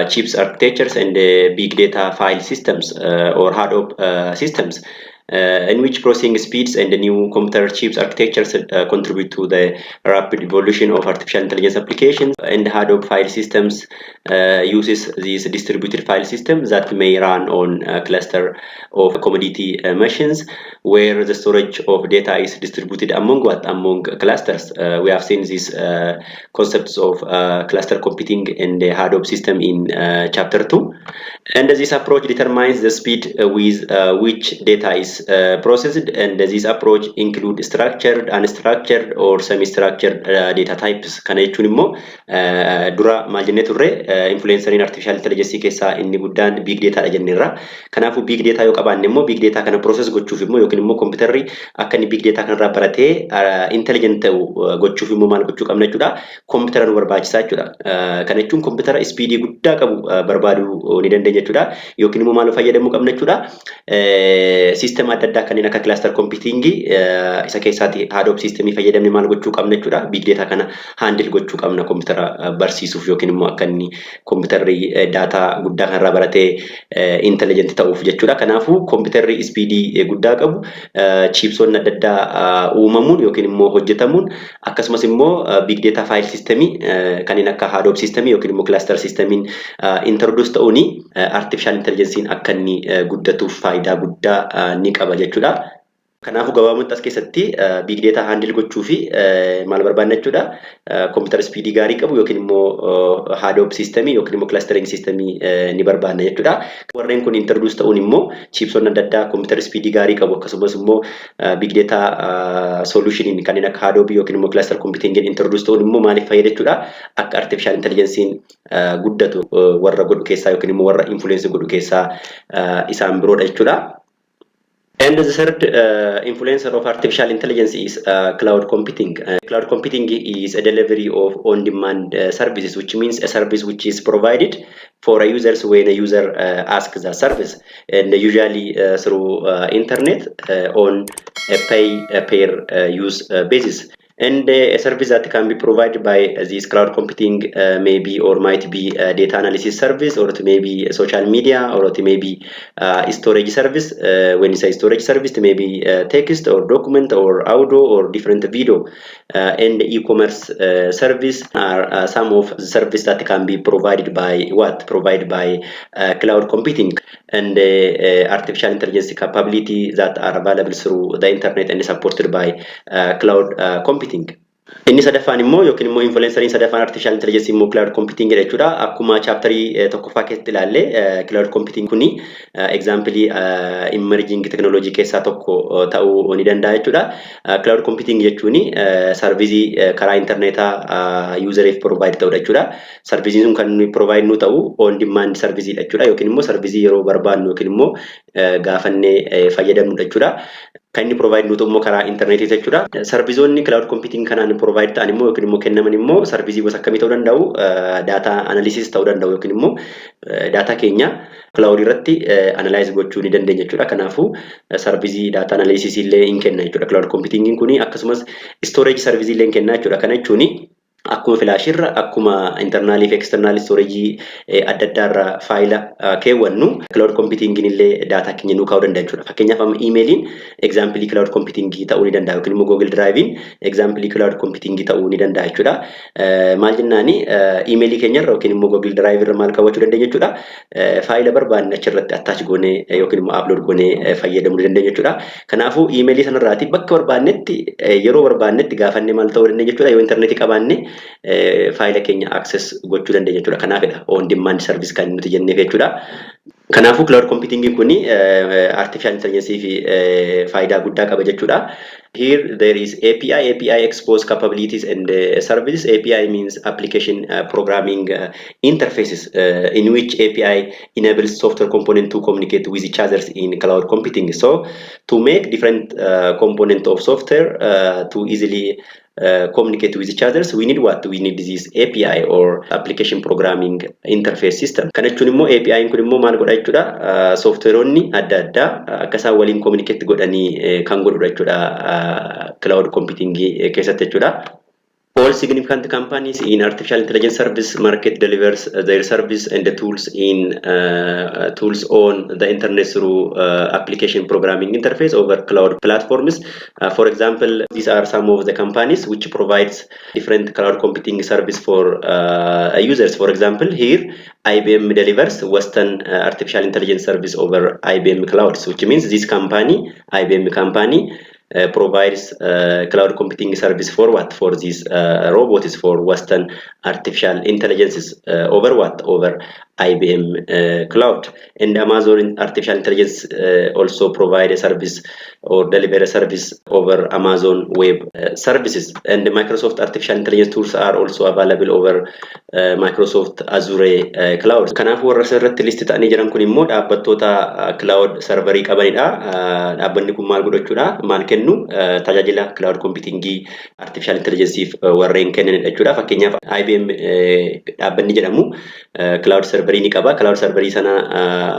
chips architectures and the big data file systems or Hadoop systems. In which processing speeds and the new computer chips architectures contribute to the rapid evolution of artificial intelligence applications. And Hadoop file systems uses these distributed file systems that may run on a cluster of commodity machines, where the storage of data is distributed among clusters. We have seen these concepts of cluster computing in the Hadoop system in chapter 2. And this approach determines the speed with which data is processed, and this approach include structured, unstructured or semi-structured data types. Kana jechuun immoo dura maal jennee turre influenceriin artificial intelligence keessaa inni guddaan big data dha jenneerra. Kanaafuu big data yoo qabaanne immoo big data kana process gochuuf immoo yookiin immoo computerri akka inni big data kanarraa baratee intelligent ta'u gochuuf immoo maal gochuu qabna jechuudha? Computera nu barbaachisaa jechuudha. Kana jechuun computera speedii guddaa qabu barbaaduu ni dandeenya jechuudha. Yookiin immoo maal fayyadamuu qabna jechuudha? System adda addaa kanneen akka cluster computing isa keessaati Hadoop system fayyadamne maal gochuu qabna jechuudha? Big data kana handle gochuu qabna computera barsiisuuf yookiin immoo akka inni computerri data guddaa kanarraa baratee intelligent ta'uuf jechuudha. Kanaafuu computerri speedii guddaa qabu chipsonni adda addaa uumamuun yookiin immoo hojjetamuun akkasumas immoo big data file system kanneen akka Hadoop system yookiin immoo cluster system introduce ta'uun artificial intelligence akka inni guddatuuf faayidaa guddaa ni qaba jechuudha. Kanaafuu gabaabumatti as keessatti big data handle gochuu fi maal barbaanna jechuudha? Computer speed gaarii qabu yookiin immoo Hadoop system yookiin immoo clustering system ni barbaanna jechuudha. Warreen kun introduce ta'uun immoo chipsonni adda addaa computer speed gaarii qabu akkasumas immoo big data solution kanneen akka Hadoop yookiin immoo cluster computing introduce ta'uun immoo maaliif fayyada jechuudha? Akka artificial intelligence guddatu warra godhu keessaa yookiin immoo warra influence godhu keessaa isaan biroodha jechuudha. And the third influencer of artificial intelligence is cloud computing. Cloud computing is a delivery of on-demand services, which means a service which is provided for a user when a user asks the service, and usually through internet on a pay-per-use basis. And a service that can be provided by this cloud computing maybe or might be data analysis service, or it may be social media, or it may be storage service. When you say storage service, it may be text or document or audio or different video. And e-commerce service are some of the service that can be provided by cloud computing, and artificial intelligence capability that are available through the internet and supported by cloud computing. Inni sadaffaan immoo yookiin immoo influenceriin sadaffaan artificial intelligence immoo cloud computing jechuudha. Akkuma chapterii tokkoffaa keessatti ilaalle cloud computing kuni example emerging technology keessaa tokko ta'uu ni danda'a jechuudha. Cloud computing jechuun service karaa internetaa useriif provide ta'udha jechuudha. Service sun kan provide nu ta'u on demand service jechuudha, yookiin immoo service yeroo barbaadnu yookiin immoo gaafannee fayyadamnu jechuudha. Kan inni provide nutu immoo karaa internetii jechuudha. Serviceonni cloud computing kanaan provide ta'an immoo yookiin immoo kennaman immoo service gosa akkamii ta'uu danda'u, data analysis ta'uu danda'u, yookiin immoo data keenya cloud irratti analyze gochuu ni dandeenya jechuudha. Kanaafuu service data analysis illee hin kenna jechuudha cloud computing kuni. Akkasumas storage service illee hin kenna jechuudha. Kana jechuun akkuma flash irra akkuma internal fi external storage adda addaa irra faayila keewwannu cloud computing illee data keenya nu kaa'uu danda'a jechuudha. Fakkeenyaaf amma emailiin example cloud computing ta'uu ni danda'a, yookiin immoo Google Drivein example cloud computing ta'uu ni danda'a jechuudha. Maal jennaani emailii keenya irra yookiin immoo Google Drive irra maal kaawwachuu dandeenya jechuudha. Faayila barbaadne achirratti attach goonee yookiin immoo upload goonee fayyadamuu ni dandeenya jechuudha. Kanaafuu emailii sanarraati bakka barbaadnetti yeroo barbaadnetti gaafannee maal ta'uu dandeenya jechuudha. Yoo internetii qabaanne faayila keenya access gochuu dandeenya jechuudha. Kanaafidha on demand service kan nuti jenneef jechuudha. Kanaafuu cloud computing kuni artificial intelligence fi faayidaa guddaa qaba jechuudha. Here there is API expose capabilities and services. API means application programming interfaces in which API enables software component to communicate with each other in cloud computing. So to make different component of software to easily communicate with each other, so we need what? We need this API or application programming interface system. Kana jechuun immoo API kun immoo maal godha jechuudha? Softwareonni adda addaa akka isaan waliin communicate godhanii kan godhudha jechuudha cloud computing keessatti jechuudha. All significant companies in artificial intelligence service market delivers their service and the tools on the internet through application programming interface over cloud platforms. For example, these are some of the companies which provides different cloud computing service for users. For example, here IBM delivers Western artificial intelligence service over IBM clouds, which means this company, IBM company, provides cloud computing service for what? For this robots for Western artificial intelligences over what? Over IBM cloud. And Amazon artificial intelligence also provide a service or deliver a service over Amazon web services. And the Microsoft artificial intelligence tools are also available over Microsoft Azure cloud. Kanaafuu warra sirriitti listi ta'anii jiran kun immoo dhaabbattoota cloud serverii qabanidha. Dhaabbanni kun maal godha jechuudha? Maal kennu? Tajaajila cloud computing artificial intelligence warreen kennanidha jechuudha. Fakkeenyaaf IBM dhaabbanni jedhamu cloud serverii ni qaba. Cloud serverii sana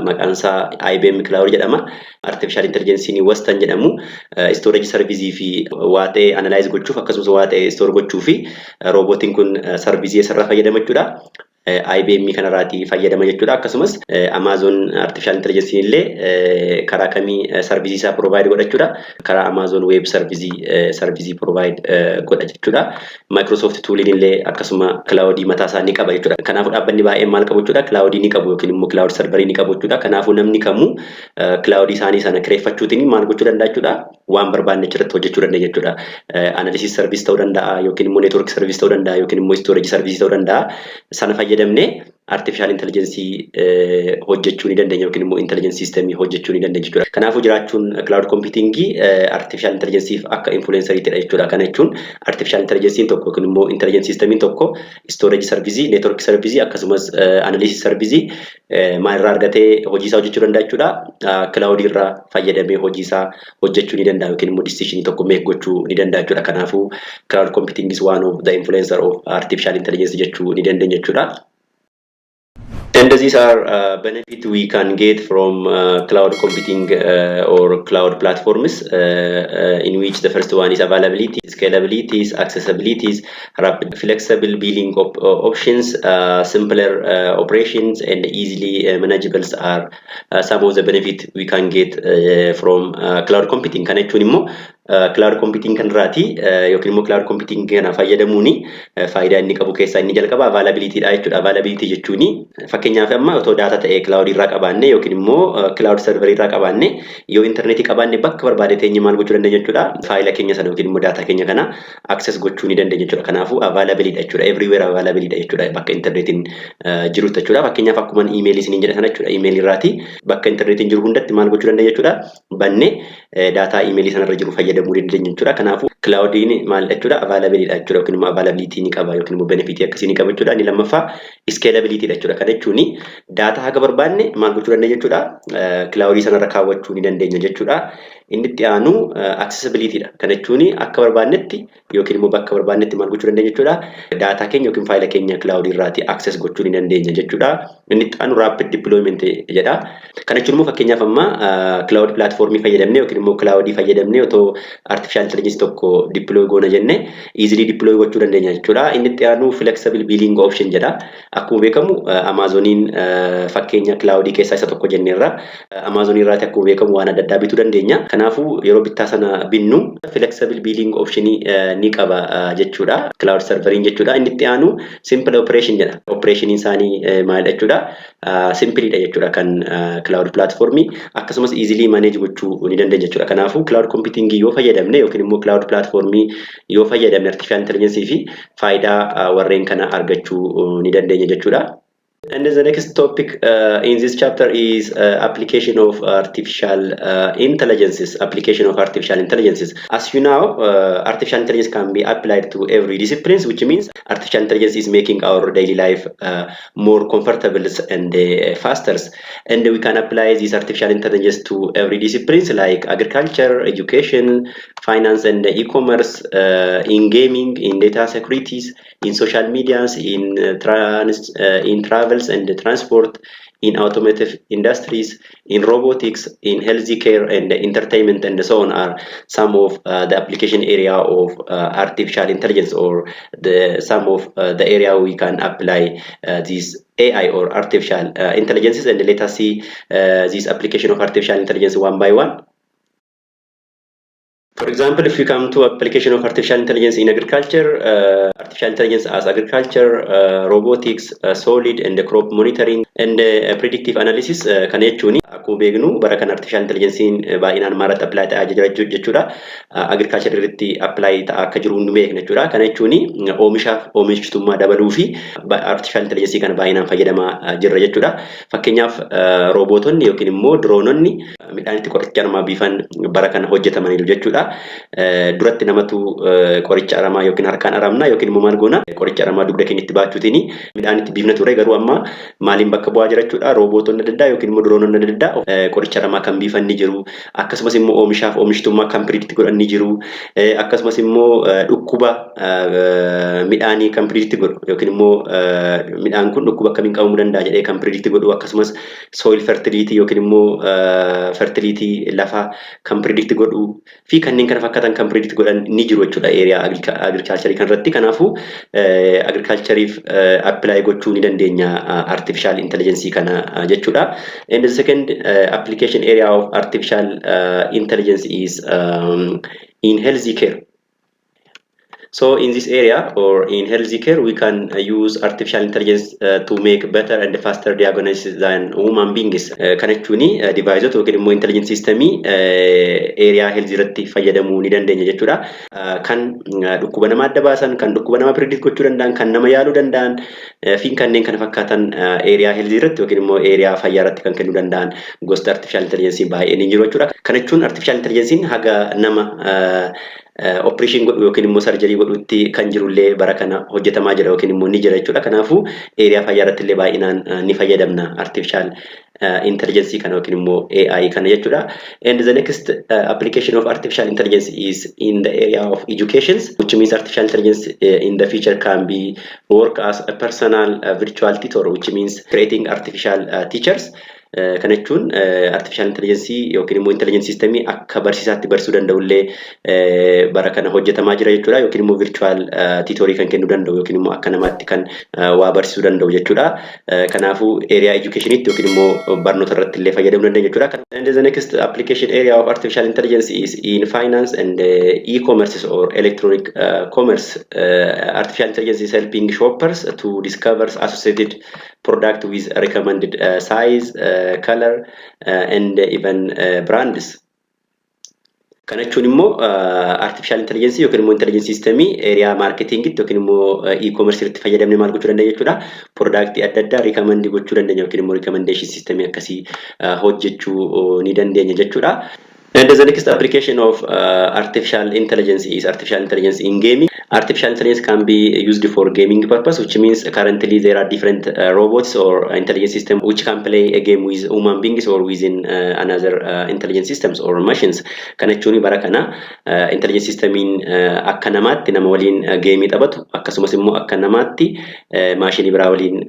maqaan isaa IBM cloud jedhama. Artificial intelligence ni Western jedhamu. Storage service fi waa'ee analyze gochuuf akkasumas waa'ee store gochuu fi robotiin kun service irra fayyadama jechuudha. IBM kanarraati fayyadama jechuudha. Akkasumas Amazon artificial intelligence illee karaa kamii service isaa provide godha jechuudha. Karaa Amazon web service provide godha jechuudha. Microsoft toolin illee akkasuma cloud mataa isaa ni qaba jechuudha. Kanaafuu dhaabbanni baay'een maal qabu jechuudha? Cloud ni qabu yookiin immoo cloud server ni qabu jechuudha. Kanaafuu namni kamuu cloud isaanii sana kireeffachuutiin maal gochuu danda'a jechuudha? Waan barbaanne irratti hojjechuu danda'a jechuudha. Analysis service ta'uu danda'a yookiin immoo network service ta'uu danda'a yookiin immoo storage service ta'uu danda'a. Sana fayyadamne artificial intelligence hojjechuu ni dandeenya yookiin immoo intelligence system hojjechuu ni dandeenya jechuudha. Kanaafuu jiraachuun cloud computing artificial intelligence akka influencerii ta'e jechuudha. Kana jechuun artificial intelligence tokko yookiin immoo intelligence system tokko storage service, network service akkasumas analysis service maalirraa argatee hojii isaa hojjechuu danda'a jechuudha. Cloud irraa fayyadamee hojii isaa hojjechuu ni danda'a yookiin immoo decision tokko make gochuu ni danda'a jechuudha. Kanaafuu cloud computing is one of the influencer of artificial intelligence jechuu ni dandeenya jechuudha. And these are benefits we can get from cloud computing or cloud platforms, in which the first one is availability, scalability, accessibility, rapid, flexible billing options, simpler operations, and easily manageables are some of the benefits we can get from cloud computing. Kan jechuun immoo cloud computing kan irraati yookiin immoo cloud computing kana fayyadamuuni faayidaa inni qabu keessaa inni jalqaba availability dha jechuudha. Availability jechuuni fakkeenyaaf amma otoo data ta'ee cloud irraa qabaanne yookiin immoo cloud server irraa qabaanne yoo internet qabaanne bakka barbaade teenye maal gochuu dandeenya jechuudha. Faayila keenya sana yookiin immoo data keenya kana access gochuu ni dandeenya jechuudha. Kanaafuu availability dha jechuudha. Everywhere availability dha jechuudha. Bakka internetiin jiru jechuudha. Fakkeenyaaf akkuma email isiniin jedha sana jechuudha. Email irraati bakka internetiin jiru hundatti maal gochuu dandeenya jechuudha. Banne data email sana irra jiru fayyadamuu dandeenya jechuudha. Kanaafuu cloudin maal jechuudha. Availability dha jechuudha. Yookiin immoo availability ni qaba yookiin immoo benefit akkasii ni qaba jechuudha. Inni lammaffaa scalability dha jechuudha. Kana jechuun data haga barbaanne maal gochuu dandeenya jechuudha. Cloud sana irra kaawwachuu ni dandeenya jechuudha. Inni itti aanu accessibility dha. Kana jechuun akka barbaannetti yookiin immoo bakka barbaannetti maal gochuu dandeenya jechuudha. Data keenya yookiin faayila keenya cloud irraati access gochuu ni dandeenya jechuudha. Inni itti aanu rapid deployment jedha. Kana jechuun immoo fakkeenyaaf amma cloud platformii fayyadamne yookiin immoo cloud fayyadamne otoo artificial intelligence tokko deploy goona jenne easily deploy gochuu dandeenya jechuudha. Inni itti aanu flexible billing option jedha. Akkuma beekamu Amazoniin fakkeenya cloud keessaa isa tokko jenneerra. Amazon irraati akkuma beekamu waan adda addaa bituu dandeenya. Kanaafuu yeroo bittaa sana binnu flexible billing option ni qaba jechuudha. Cloud serveriin jechuudha. Inni itti aanu simple operation jedha. Operation isaanii maal jechuudha? Simple dha jechuudha kan cloud platformii akkasumas easily manage gochuu ni dandeenya jechuudha. Kanaafuu cloud computing yoo fayyadamne yookiin immoo cloud platformii yoo fayyadamne artificial intelligence fi faayidaa warreen kana argachuu ni dandeenya jechuudha. And the next topic in this chapter is application of artificial intelligences. Application of artificial intelligences. As you know, artificial intelligence can be applied to every disciplines, which means artificial intelligence is making our daily life more comfortable and faster. And we can apply this artificial intelligence to every disciplines like agriculture, education, finance and e-commerce, in gaming, in data securities, in social medias, in travel and transport, in automotive industries, in robotics, in healthcare and entertainment and so on are some of the application area of artificial intelligence or some of the area we can apply this AI or artificial intelligences. And let us see this application of artificial intelligence one by one. For example, if you come to application of artificial intelligence in agriculture, artificial intelligence as agriculture, robotics, solid and crop monitoring and predictive analysis kan jechuun akkuma beeknu bara kan artificial intelligence baay'inaan maaratti apply ta'aa jira jechuudha. Agriculture irratti apply ta'aa akka jiru hundi beekna jechuudha. Kan jechuun oomishaaf oomishtummaa dabaluu fi artificial intelligence kana baay'inaan fayyadamaa jirra jechuudha. Fakkeenyaaf roobotonni yookiin immoo droononni midhaanitti qoricha aramaa biifan bara kana hojjetamaniiru jechuudha. Duratti namatu qoricha aramaa yookiin harkaan aramna yookiin immoo maal goona qoricha aramaa dugda keenyatti baachuutiin midhaanitti biifna ture. Garuu amma maaliin bakka bu'aa jira jechuudha. Roobotonni adda addaa yookiin immoo droononni adda addaa qoricha aramaa kan biifan ni jiru. Akkasumas immoo oomishaaf oomishtummaa kan predict godhan ni jiru. Akkasumas immoo dhukkuba midhaanii kan predict godhu yookiin immoo midhaan kun dhukkuba akkamiin qabamuu danda'a jedhee kan predict godhu. Akkasumas soil fertility yookiin immoo fertility lafaa kan predict godhu fi kanneen kana fakkaatan kan predict godhan ni jiru jechuudha area agriculture kan irratti. Kanaafuu agricultureif apply gochuu ni dandeenya artificial intelligence kana jechuudha. And the second application area of artificial intelligence is in healthcare. So in this area or in healthcare, we can use artificial intelligence to make better and faster diagnosis than human beings. Kana jechuun device yookiin immoo intelligence system area health irratti fayyadamuu ni dandeenya jechuudha. Kan dhukkuba nama adda baasan, kan dhukkuba nama predict gochuu danda'an, kan nama yaaluu danda'an fi kanneen kana fakkaatan area health irratti yookiin immoo area fayyaa irratti kan kennuu danda'an gosta artificial intelligence baay'ee ni jiru jechuudha. Kana jechuun artificial intelligence haga nama operation godhu yookiin immoo surgery godhutti kan jirullee bara kana hojjetamaa jira yookiin immoo ni jira jechuudha. Kanaafuu area fayyaa irratti illee baay'inaan ni fayyadamna artificial intelligence kana yookiin immoo AI kana jechuudha. And the next application of artificial intelligence is in the area of education, which means artificial intelligence in the future can be work as a personal virtual tutor, which means creating artificial teachers. Kana jechuun artificial intelligence yookiin immoo intelligence system akka barsiisaatti barsiisuu danda'ullee bara kana hojjetamaa jira jechuudha. Yookiin immoo virtual tutorii kan kennuu danda'u yookiin immoo akka namaatti kan waa barsiisuu danda'u jechuudha. Kanaafuu area educationitti yookiin immoo barnoota irratti illee fayyadamuu dandeenya jechuudha. And the next application area of artificial intelligence is in finance and e-commerce or electronic commerce. Artificial intelligence is helping shoppers to discover associated product with recommended size, color, and even brands. Kana jechuun immoo artificial intelligence yookiin immoo intelligence system area marketing yookiin immoo e-commerce irratti fayyadamne maal gochuu dandeenya jechuudha. Product adda addaa recommend gochuu dandeenya yookiin immoo recommendation system akkasii hojjechuu ni dandeenya jechuudha. And the next application of artificial intelligence is artificial intelligence in gaming. Artificial intelligence can be used for gaming purpose, which means currently there are different robots or intelligence systems which can play a game with human beings or within another intelligence systems or machines. Kana jechuun bara kana intelligence system akka namaatti nama waliin game taphatu akkasumas immoo akka namaatti maashinii biraa waliin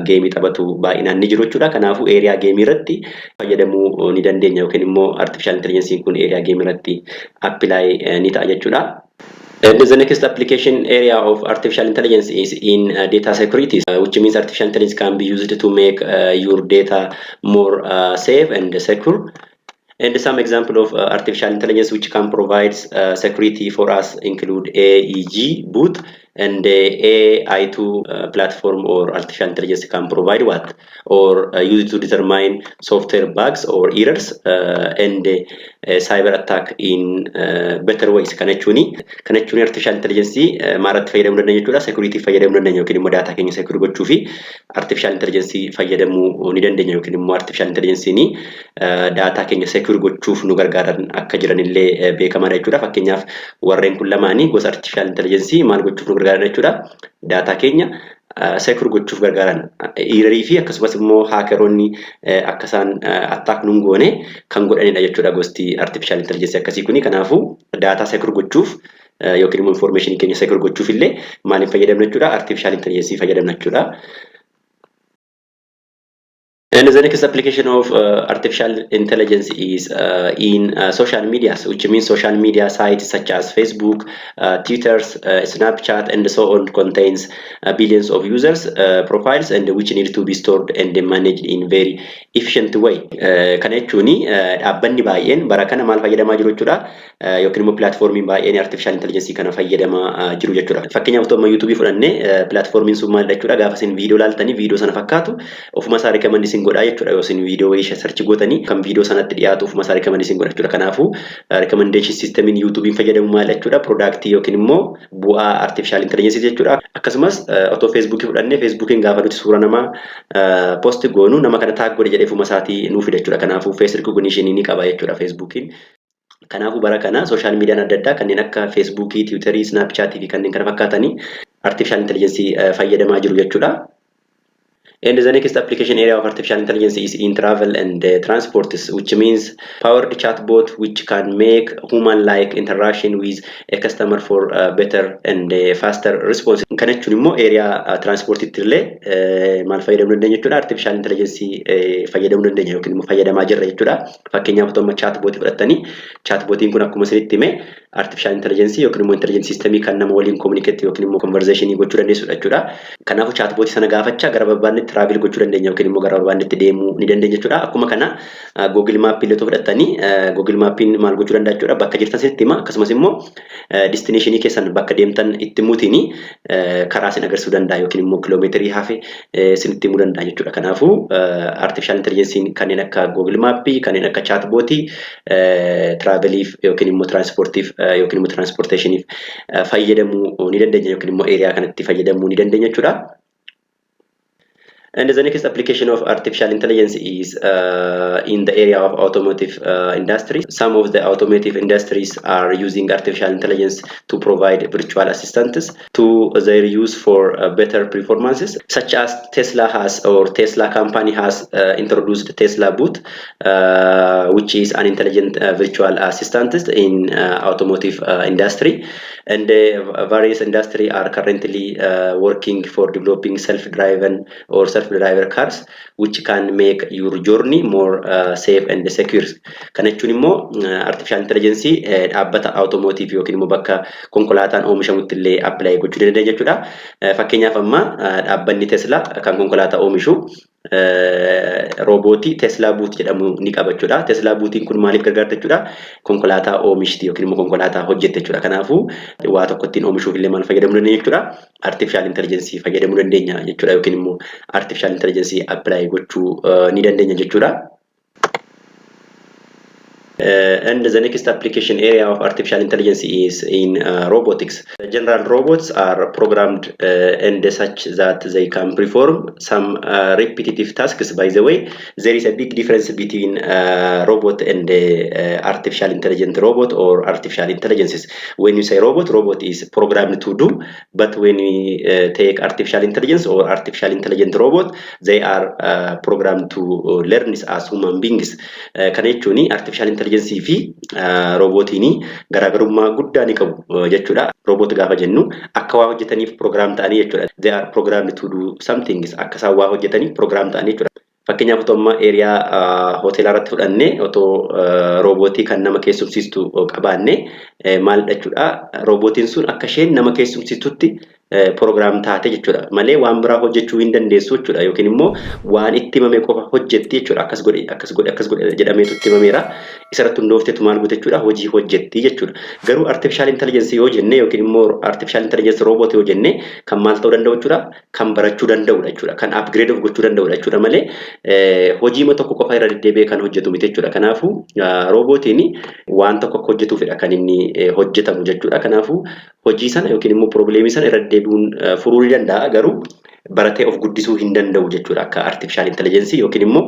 game taphatu baay'inaan ni jiru jechuudha. Kanaafuu area game irratti fayyadamuu ni dandeenya yookiin immoo artificial intelligence kun area game irratti apply ni ta'a jechuudha. And the next application area of artificial intelligence is in data security, which means artificial intelligence can be used to make your data more safe and secure. And some example of artificial intelligence which can provide security for us include AEG boot and AI2 platform or artificial intelligence can provide what or use to determine software bugs or errors and cyber attack in better ways. Kana jechuun artificial intelligence maaratti fayyadamuu dandeenya jechuudha. Security fayyadamuu dandeenya yookiin immoo data keenya secure gochuu fi artificial intelligence fayyadamuu ni dandeenya yookiin immoo artificial intelligence ni data keenya secure gochuuf nu gargaaran akka jiranillee beekamaadha jechuudha. Fakkeenyaaf warreen kun lamaanii gosa artificial intelligence maal gochuuf nu gargaaran jechuudha. Data keenya secure gochuuf gargaaran error fi akkasumas immoo hackeroonni akka isaan attack nun goone kan godhanidha jechuudha gosti artificial intelligence akkasii kuni. Kanaafuu data secure gochuuf yookiin immoo information keenya secure gochuuf illee maaliin fayyadamna jechuudha? Artificial intelligence fayyadamna jechuudha. And the next application of artificial intelligence is in social media, which means social media sites such as Facebook, Twitter, Snapchat, and so on contains billions of users profiles and which need to be stored and managed in very efficient way. Kana jechuun dhaabbanni baay'een bara kana maal fayyadamaa jiru jechuudha yookiin immoo platformiin baay'een artificial intelligence kana fayyadamaa jiru jechuudha. Fakkeenyaaf otoo YouTube fudhannee platformiin sun maal jechuudha gaafa isin viidiyoo laaltanii viidiyoo sana fakkaatu ofuma isaa recommend isin godhaa jechuudha. Yoo isin viidiyoo ishee search gootanii kan viidiyoo sanatti dhiyaatu ofuma isaa recommend isin godha jechuudha. Kanaafuu recommendation systemiin YouTubein fayyadamu maal jechuudha product yookiin immoo bu'aa artificial intelligence jechuudha. Akkasumas otoo Facebook fudhannee Facebookin gaafa nuti suura namaa post goonu nama kana tag godhe jedhee ofuma isaatii nuuf fida jechuudha. Kanaafuu face recognition ni qaba jechuudha Facebookin. Kanaafuu bara kana social media adda addaa kanneen akka Facebook, Twitter, Snapchat fi kanneen kana fakkaatanii artificial intelligence fayyadamaa jiru jechuudha. And the next application area of artificial intelligence is in travel and transport, which means powered chatbot which can make human-like interaction with a customer for better and faster response. Kana jechuun immoo area transportitti illee maal fayyadamuu dandeenya jechuudha. Artificial intelligence fayyadamuu dandeenya yookiin immoo fayyadamaa jirra jechuudha. Fakkeenyaaf otoo chatbot fudhattanii chatbotiin kun akkuma isinitti hime artificial intelligence yookiin immoo intelligence system kan nama waliin communicate yookiin immoo conversation gochuu dandeessudha jechuudha. Kanaafuu chatbot sana gaafachaa gara barbaannetti travel gochuu dandeenya yookiin immoo gara barbaannetti deemuu ni dandeenya jechuudha. Akkuma kana Google Map illee fudhattanii Google Mapin maal gochuu danda'a jechuudha. Bakka jirtan sinitti hima akkasumas immoo destination keessan bakka deemtan itti muutini karaa isin agarsiisuu danda'a yookiin immoo kiiloomeetirii hafe sinitti himuu danda'a jechuudha. Kanaafuu artificial intelligence kanneen akka Google Map kanneen akka chatbot traveliif yookiin immoo transportiif yookiin immoo transportationiif fayyadamuu ni dandeenya yookiin immoo area kanatti fayyadamuu ni dandeenya jechuudha. And the next application of artificial intelligence is in the area of automotive industry. Some of the automotive industries are using artificial intelligence to provide virtual assistants to their use for better performances, such as Tesla company has introduced Tesla Boot, which is an intelligent virtual assistant in automotive industry. And various industry are currently working for developing self-driven or self-driver cars, which can make your journey more safe and secure. Kana jechuun immoo artificial intelligence dhaabbata automotive yookiin immoo bakka konkolaataan oomishamutti illee apply gochuu dandeenya jechuudha. Fakkeenyaaf amma dhaabbanni Tesla kan konkolaataa oomishu roobootii Tesla Boot jedhamu ni qaba jechuudha. Tesla Bootiin kun maaliif gargaarta jechuudha? Konkolaataa oomishti yookiin immoo konkolaataa hojjette jechuudha. Kanaafuu waa tokko ittiin oomishuuf illee maal fayyadamuu dandeenya jechuudha? Artificial intelligence fayyadamuu dandeenya jechuudha yookiin immoo artificial intelligence apply gochuu ni dandeenya jechuudha. And the next application area of artificial intelligence is in robotics. General robots are programmed and such that they can perform some repetitive tasks. By the way, there is a big difference between robot and artificial intelligent robot or artificial intelligences. When you say robot is programmed to do, but when we take artificial intelligence or artificial intelligent robot, they are programmed to learn as human beings. Kana jechuun artificial intelligence fi robotiini garaagarummaa guddaa ni qabu jechuudha. Robot gaafa jennu akka waa hojjetaniif program ta'anii jechuudha. They are programmed to do something akka isaan waa hojjetaniif program ta'anii jechuudha. Fakkeenyaaf otoo amma eeriyaa hoteelaa irratti fudhannee otoo robotii kan nama keessumsiistu qabaanne maal jechuudha. Robotiin sun akka isheen nama keessumsiistutti program taate jechuudha. Malee waan biraa hojjechuu hin dandeessu jechuudha. Yookiin immoo waan itti himame qofa hojjetti jechuudha. Akkas godhe jedhameetu itti himameera. Isarratti hundoofteetu maal goote jechuudha? Hojii hojjetti jechuudha. Garuu artificial intelligence yoo jenne yookiin immoo artificial intelligence robot yoo jenne kan maal ta'uu danda'u jechuudha? Kan barachuu danda'udha jechuudha. Kan upgrade of gochuu danda'udha jechuudha malee hojii tokko qofa irra deddeebi'ee kan hojjetu miti jechuudha. Kanaafuu robotiin waan tokko akka hojjetuufidha kan inni hojjetamu jechuudha. Kanaafuu hojii sana yookiin immoo probleemii sana irra deddeebi'uun furuu ni danda'a garuu baratee of guddisuu hin danda'u jechuudha akka artificial intelligence yookiin immoo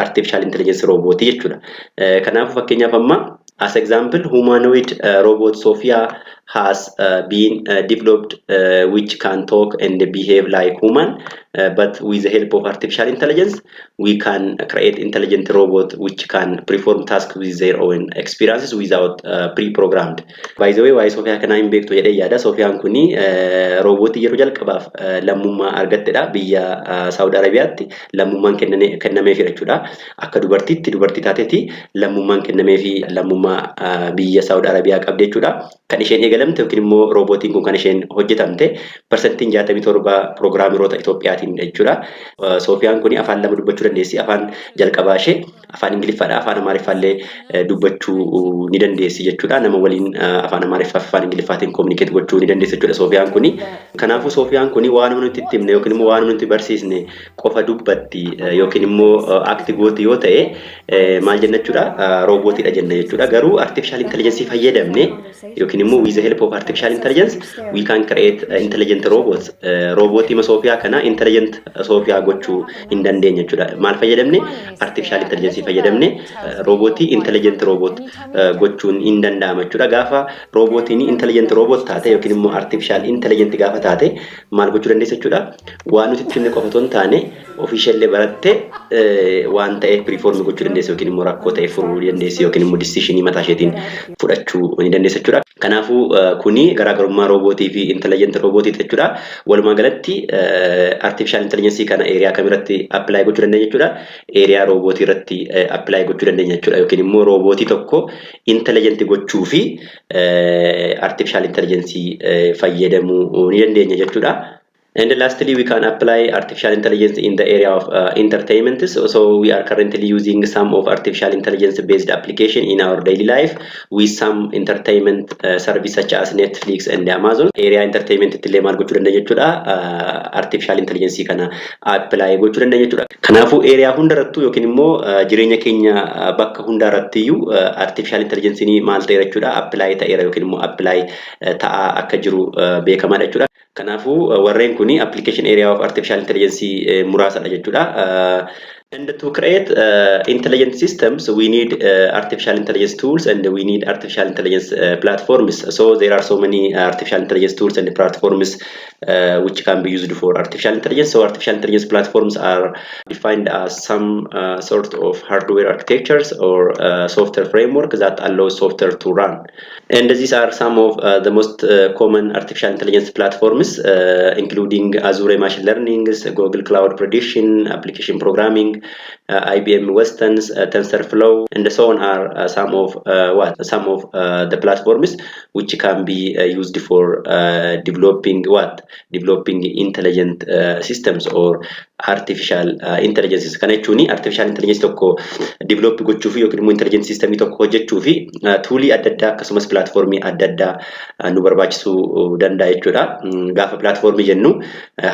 artificial intelligence robotii jechuudha. Kanaafuu fakkeenyaaf amma as example humanoid robot Sophia has been developed which can talk and behave like human, but with the help of artificial intelligence we can create intelligent robot which can perform tasks with their own experiences without pre-programmed. By the way, why Sophia kana hin beektu jedhee yaada. Sophiyaan kuni robotii yeroo jalqabaaf lammummaa argattedha biyya Saudi Arabiyaatti. Lammummaan kennameefii jechuudha. Akka dubartii taateeti lammummaan kennameefii lammummaa biyya Saudi Arabiyaa qabdi jechuudha. Kan isheen eegalamte yookiin immoo robotiin kun kan isheen hojjetamte persentiin 67 programmeroota Itoophiyaatiin jechuudha. Soofiyaan kun afaan lama dubbachuu dandeessi. Afaan jalqabaa ishee afaan Ingiliffaadha, afaan Amaariffaallee dubbachuu ni dandeessi jechuudha. Nama waliin afaan Amaariffaa fi afaan Ingiliffaatiin communicate gochuu ni dandeessi jechuudha Soofiyaan kun. Kanaafuu Soofiyaan kun waan nuti itti himne yookiin immoo waan nuti barsiisne qofa dubbatti yookiin immoo akti gooti yoo ta'e maal jenna jechuudha? Robotiidha jenna jechuudha. Garuu artificial intelligence fayyadamne yookiin immoo with the help of artificial intelligence we can create intelligent robots. Robotii Sofiyaa kana intelligent Sofiyaa gochuu hin dandeenya jechuudha. Maal fayyadamne? Artificial intelligence fayyadamne robotii intelligent robot gochuun hin danda'ama jechuudha. Gaafa robotiin intelligent robot taate yookiin immoo artificial intelligent gaafa taate maal gochuu dandeessa jechuudha? Waan nuti itti himne qofa otoo hin taane officially baratte waan ta'e perform gochuu dandeessa yookiin immoo rakkoo ta'e furuu dandeessa yookiin immoo decision mataa isheetiin fudhachuu ni dandeessa jechuudha. Kanaafuu kuni garaagarummaa robotii fi intelligent robotii jechuudha. Walumaa galatti artificial intelligence kana area kamirratti apply gochuu dandeenya jechuudha. Area robotii irratti apply gochuu dandeenya jechuudha. Yookiin immoo robotii tokko intelligent gochuu fi artificial intelligence fayyadamuu ni dandeenya jechuudha. And lastly, we can apply artificial intelligence in the area of entertainment. So we are currently using some of artificial intelligence based application in our daily life with some entertainment service such as Netflix and Amazon. Area entertainment itti illee maal gochuu dandeenya jechuudha? Artificial intelligence kana apply gochuu dandeenya jechuudha. Kanaafuu area hundarrattuu yookiin immoo jireenya keenya bakka hundarrattiyyuu artificial intelligence ni maal ta'e jechuudha? Apply ta'eera yookiin immoo apply ta'aa akka jiru beekamaadha jechuudha. Kanaafuu warreen kuni application area of artificial intelligence muraasadha jechuudha. And to create intelligent systems, we need artificial intelligence tools and we need artificial intelligence platforms. So there are so many artificial intelligence tools and platforms which can be used for artificial intelligence. So artificial intelligence platforms are defined as some sort of hardware architectures or software framework that allows software to run. And these are some of the most common artificial intelligence platforms, including Azure Machine Learning, Google Cloud Prediction, Application Programming, IBM Westons, TensorFlow, and so on are some of the platforms which can be used for developing intelligent systems or artificial intelligence. Kana jechuun artificial intelligence tokko develop gochuuf yookiin immoo intelligent system tokko hojjechuuf toolii adda addaa akkasumas platformii adda addaa nu barbaachisuu danda'a jechuudha. Gaafa platformii jennu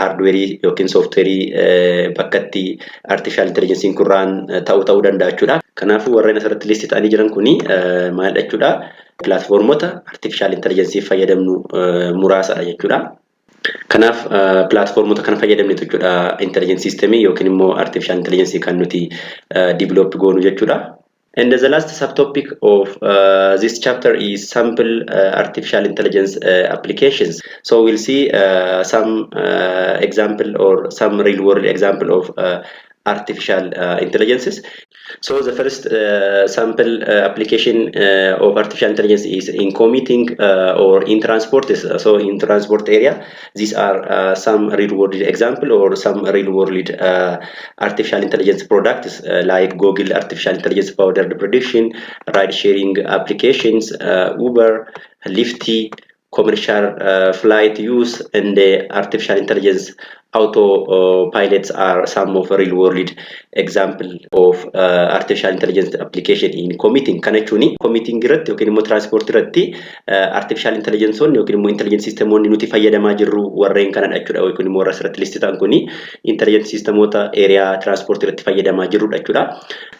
hardware yookiin software bakka itti artificial intelligence kurraan ta'uu danda'a jechuudha. Kanaafuu warreen asirratti listi ta'anii jiran kuni maal jechuudha? Platformota artificial intelligence fayyadamnu muraasadha jechuudha. Kanaaf platformota kana fayyadamne jechuudha intelligence system yookiin immoo artificial intelligence kan nuti develop goonu jechuudha. And the last subtopic of this chapter is sample artificial intelligence applications. So we'll see some example or some real world example of artificial intelligences. So the first sample application of artificial intelligence is in commuting or in transport. So in transport area, these are some real world example or some real world artificial intelligence products like Google artificial intelligence powered prediction, ride sharing applications, Uber, Lyft, commercial flight use, and artificial intelligence auto pilots are some of real world example of artificial intelligence application in commuting. Kana jechuun commuting irratti yookiin immoo transport irratti artificial intelligence yookiin immoo intelligence system nuti fayyadamaa jirru warreen kanadha jechuudha. Yookiin immoo warra asirratti listi ta'an kuni intelligence systemota area transport irratti fayyadamaa jirrudha jechuudha.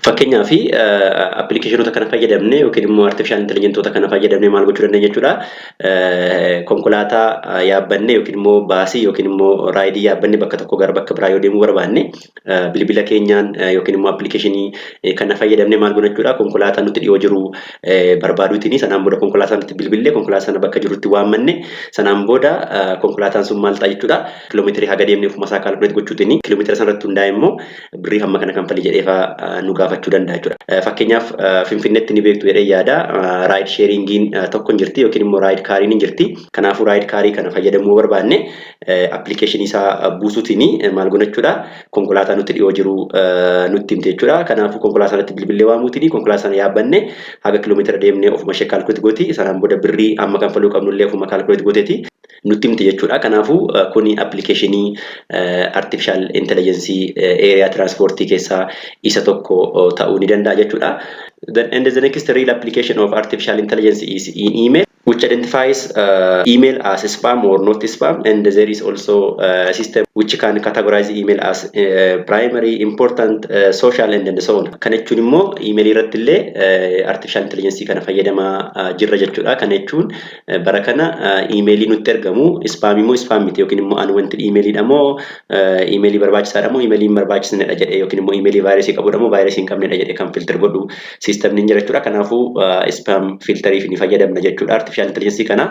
Fakkeenyaaf applicationota kana fayyadamne yookiin immoo artificial intelligenceota kana fayyadamne maal gochuu dandeenya jechuudha. Konkolaataa yaabbanne yookiin immoo baasii yookiin immoo raayidii yaabbanne bakka tokko gara bakka biraa yoo deemuu barbaanne bilbila keenyaan yookiin immoo applicationii kana fayyadamne maal goona jechuudha. Konkolaataa nuti dhiyoo jiru barbaaduutiin sanaan booda konkolaataa nuti bilbillee konkolaataa sana bakka jirutti waammanne sanaan booda konkolaataan sun maal ta'a jechuudha. Kiiloomeetirii haga deemnee ofuma isaa kaalkuleet gochuutiin kiiloomeetira sanarratti hundaa'e immoo birrii hamma kana kanfalii jedheefaa nu gaafachuu danda'a jechuudha. Fakkeenyaaf Finfinneetti ni beektu jedhee yaada raayid sheeringiin tokko jirti yookiin immoo raayid kaariin jirti. Kanaafuu raayid kaarii kana fayyadamuu barbaanne application isaa buusuutiin maal goona jechuudha. Konkolaataa nuti dhiyoo jiru nutti himte jechuudha. Kanaafuu konkolaataa sanatti bilbilee waamuutiin konkolaataa sana yaabbanne haga kiiloomeetira deemnee ofuma ishee kaalkuleet gooti. Sanaan booda birrii amma kanfaluu qabnullee ofuma kaalkuleet gooteeti nutti himte jechuudha. Kanaafuu kuni applicationii artificial intelligence area transportii keessaa isa tokko ta'uu ni danda'a jechuudha. And the next real application of artificial intelligence is in email, which identifies email as spam or not spam, and there is also a system which can categorize email as primary, important, social, and so on. Kana jechuun immoo email irratti illee artificial intelligence kana fayyadamaa jirra jechuudha. Kana jechuun bara kana emailii nutti ergamu spam immoo spam miti yookiin immoo unwanted emailidha moo emailii barbaachisaadha moo emailii hin barbaachisnedha jedhee yookiin immoo emailii vaayirasii qabudha moo vaayirasii hin qabnedha jedhee kan filter godhu system ni jira jechuudha. Kanaafuu spam filteriif ni fayyadamna jechuudha artificial intelligence kana.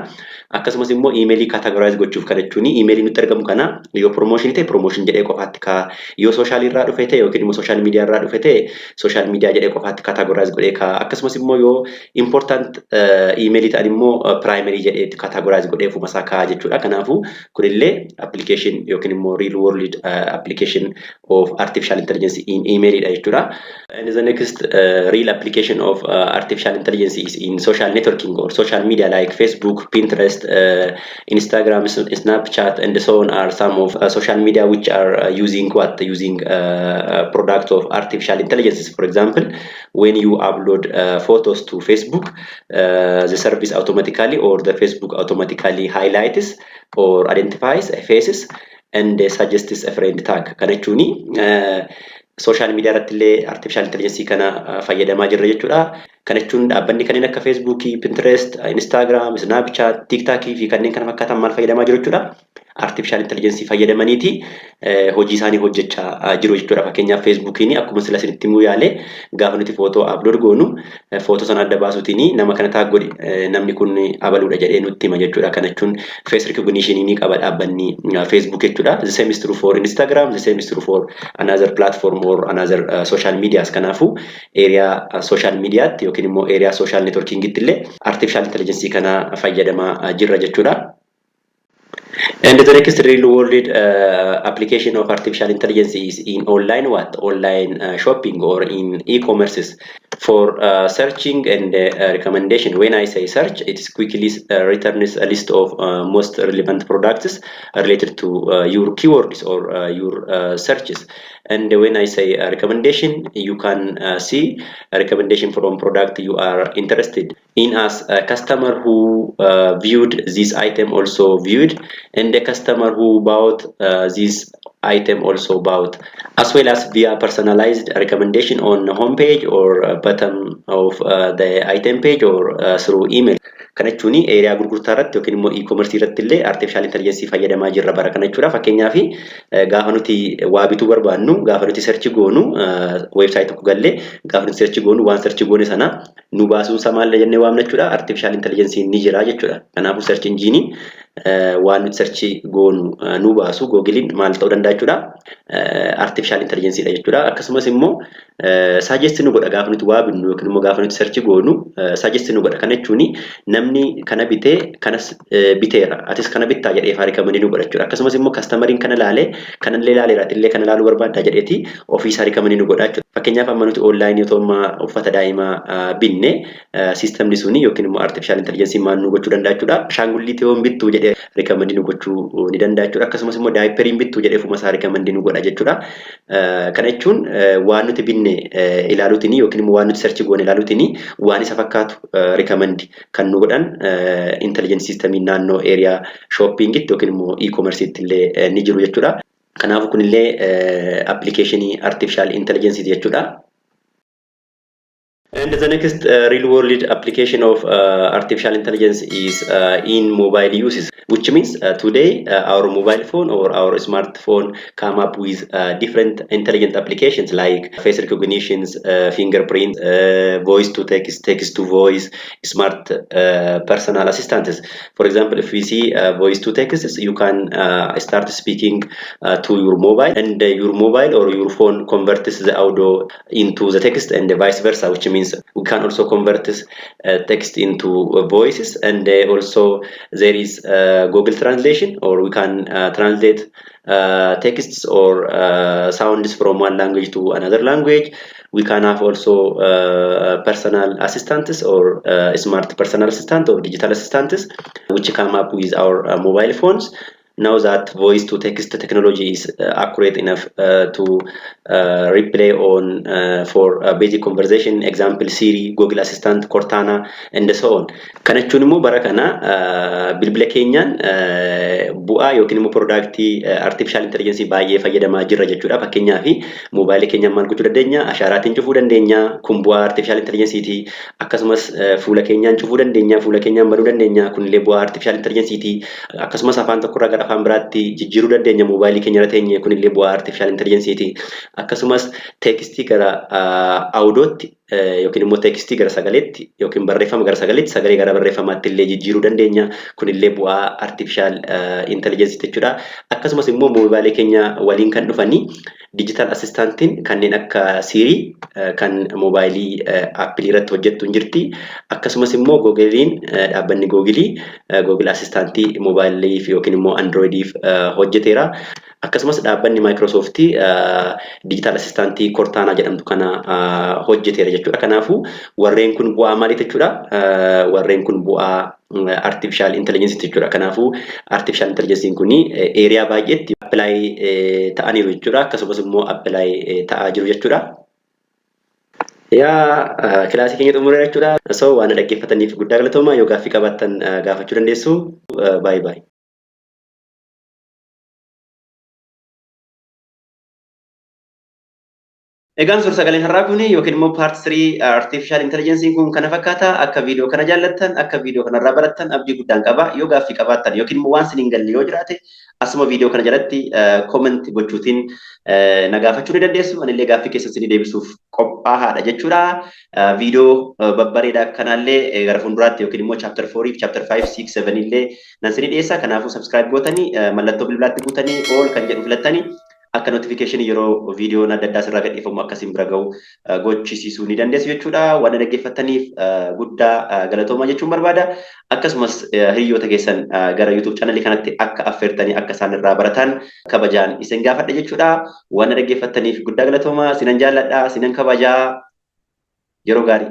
Akkasumas immoo emailii categorize gochuuf kana jechuun emailii nutti ergamu kana yoo promotion ta'e promotion jedhee qofaatti ka yoo social irraa dhufe ta'e yookiin immoo social media irraa dhufe ta'e social media jedhee qofaatti categorize godhee ka akkasumas immoo yoo important emailii ta'an immoo primary jedhee categorize godhee ofuma isaa kaa jechuudha. Kanaafuu kunillee application yookiin immoo real world application of artificial intelligence in email dha jechuudha. And the next real application of artificial intelligence is in social networking or social media like Facebook, Pinterest, Instagram, Snapchat, and so on are some of social media which are using product of artificial intelligence. For example, when you upload photos to Facebook, the service automatically or the Facebook automatically highlights or identifies faces and suggests a friend tag. Kana jechuun social media irratti illee artificial intelligence kana fayyadamaa jirra jechuudha. Kana jechuun dhaabbanni kanneen akka Facebook, Pinterest, Instagram, Snapchat, TikTok fi kanneen kana fakkaatan maal fayyadamaa jiru jechuudha. artificial intelligence fayyadamaniiti hojii isaanii hojjechaa jiru jechuudha. Fakkeenyaaf Facebookiin akkuma sila isinitti himuu yaale gaafa nuti footoo upload goonu footoo sana adda baasuutiin nama kana taag godhi namni kun abaluudha jedhee nutti hima jechuudha. Kana jechuun face recognition ni qaba dhaabbanni Facebook jechuudha. The same is true for Instagram, the same is true for another platform or another social medias. Kanaafu area social mediaatti yookiin immoo area social networking illee artificial intelligence kana fayyadamaa jirra jechuudha. And the next real world application of artificial intelligence is in online online shopping or in e-commerces for searching and recommendation. When I say search, it quickly returns a list of most relevant products related to your keywords or your searches. And when I say recommendation, you can see a recommendation from product you are interested in as a customer who viewed this item also viewed, and the customer who bought this item also bought, as well as via personalized recommendation on homepage or bottom of the item page or through email. Kana jechuun area gurgurtaa irratti yookiin immoo e-commerce irratti illee artificial intelligence fayyadamaa jirra bara kana jechuudha. Fakkeenyaaf gaafa nuti waa bituu barbaannu gaafa nuti search goonu website tokko gallee gaafa nuti search goonu waan search goone sana nu baasuun samaalla jennee waamna jechuudha. Artificial intelligence ni jira jechuudha. Kanaafuu search engine waan nuti search goonu nu baasu Googlein maal ta'uu danda'a jechuudha. Artificial intelligence dha jechuudha. Akkasumas immoo suggest nu godha gaafa nuti waa binnu yookiin immoo gaafa nuti search goonu suggest nu godha. Kana jechuun namni kana bitee kanas biteera atis kana bittaa jedhee recommend nu godha jechuudha. Akkasumas immoo customeriin kana laalee kanallee laaleeraati illee kana laaluu barbaadda jedheeti ofii isaa recommend nu godha jechuudha. Fakkeenyaaf amma nuti online yoo ta'u uffata daa'imaa binne systemni suni yookiin immoo artificial intelligence maal nu gochuu danda'a jechuudha. Shaangulliitii yoo bittuu jedhee recommend nu gochuu ni danda'a jechuudha. Akkasumas immoo daayiperiin bittuu jedhee ofuma isaa recommend nu godha jechuudha. Kana jechuun waan nuti binne ilaaluutiin yookiin immoo waan nuti search goone ilaaluutiin waan isa fakkaatu recommend kan nu godhan intelligence system naannoo area shopping yookiin immoo e-commerce illee ni jiru jechuudha. Kanaafuu kunillee application artificial intelligence jechuudha. And the next real world application of artificial intelligence is in mobile uses, which means today our mobile phone or our smartphone come up with different intelligent applications like face recognitions, fingerprint, voice to text, text to voice, smart personal assistants. For example, if we see voice to text, you can start speaking to your mobile, and your mobile or your phone converts the audio into the text and vice versa, which means we can also convert this text into voices, and also there is Google Translation, or we can translate texts or sounds from one language to another language. We can have also personal assistants or smart personal assistant or digital assistants, which come up with our mobile phones. Now that voice to text technology is accurate enough to replay on for basic conversation, example Siri, Google Assistant, Cortana, and so on. Kana jechuun immoo bara kana bilbila keenyaan bu'aa yookiin immoo product artificial intelligence baay'ee fayyadamaa jirra jechuudha. Fakkeenyaaf mobile keenyaan maal gochuu dandeenya? Ashaaraatiin cufuu dandeenya. Kun bu'aa artificial intelligence ti. Akkasumas fuula keenyaan cufuu dandeenya, fuula keenyaan banuu dandeenya. Kunillee bu'aa artificial intelligence ti. Akkasumas afaan tokko irraa gara afaan biraatti jijjiiruu dandeenya mobile keenya irra teenye, kunillee bu'aa artificial intelligence ti. Akkasumas tekstii gara audiotti yookiin immoo tekstii gara sagaleetti yookiin barreeffama gara sagaleetti sagalee gara barreeffamaatti illee jijjiiruu dandeenya, kunillee bu'aa artificial intelligence jechuudha. Akkasumas immoo mobile keenya waliin kan dhufanii digital assistantiin kanneen akka Siri kan mobile Apple irratti hojjettu jirti. Akkasumas immoo Googlein dhaabbanni Google Assistantii mobile yookiin immoo Androidiif hojjeteera. Akkasumas dhaabbanni Microsoft digital assistantii Cortana jedhamtu kana hojjeteera jechuudha. Kanaafuu warreen kun bu'aa maaliiti jechuudha? Warreen kun bu'aa artificial intelligence jechuudha. Kanaafuu artificial intelligence kuni area baay'eetti apply ta'aniiru jechuudha. Akkasumas immoo apply ta'aa jiru jechuudha. Yaa kilaasii keenya xumuree jechuudha. So waan dhaggeeffataniif guddaa galatooma. Yoo gaaffii qabaattan gaafachuu dandeessu. Bye bye. Egaan suur sagaleen har'aa kuni yookiin immoo part 3 artificial intelligence kun kana fakkaata akka viidiyoo kana jaallattan akka viidiyoo kanarraa barattan abdii guddaan qaba yoo gaaffii qabaattan yookiin immoo waan isin hin galle yoo jiraate asuma viidiyoo kana jalatti comment gochuutiin na gaafachuu ni dandeessu anillee gaaffii keessan isin deebisuuf qophaa'aadha jechuudha. Viidiyoo babbareedaa kanallee gara fuulduraatti yookiin immoo chapter 4 fi chapter 5 6 7 illee nan isin dhiyeessa kanaafuu subscribe gootanii mallattoo bilbilaatti buutanii all kan jedhu filattanii akka notification yeroo viidiyoon adda addaa sirraa gadhiifamu akkasiin bira ga'u gochisiisuu ni dandeessu jechuudha. Waan dhaggeeffattaniif guddaa galatoomaa jechuun barbaada. Akkasumas hiriyoota keessan gara YouTube channel kanatti akka affeertanii akka isaan irraa baratan kabajaan isin gaafadha jechuudha. Waan dhaggeeffattaniif guddaa galatoomaa sinan jaalladha sinan kabajaa yeroo gaarii.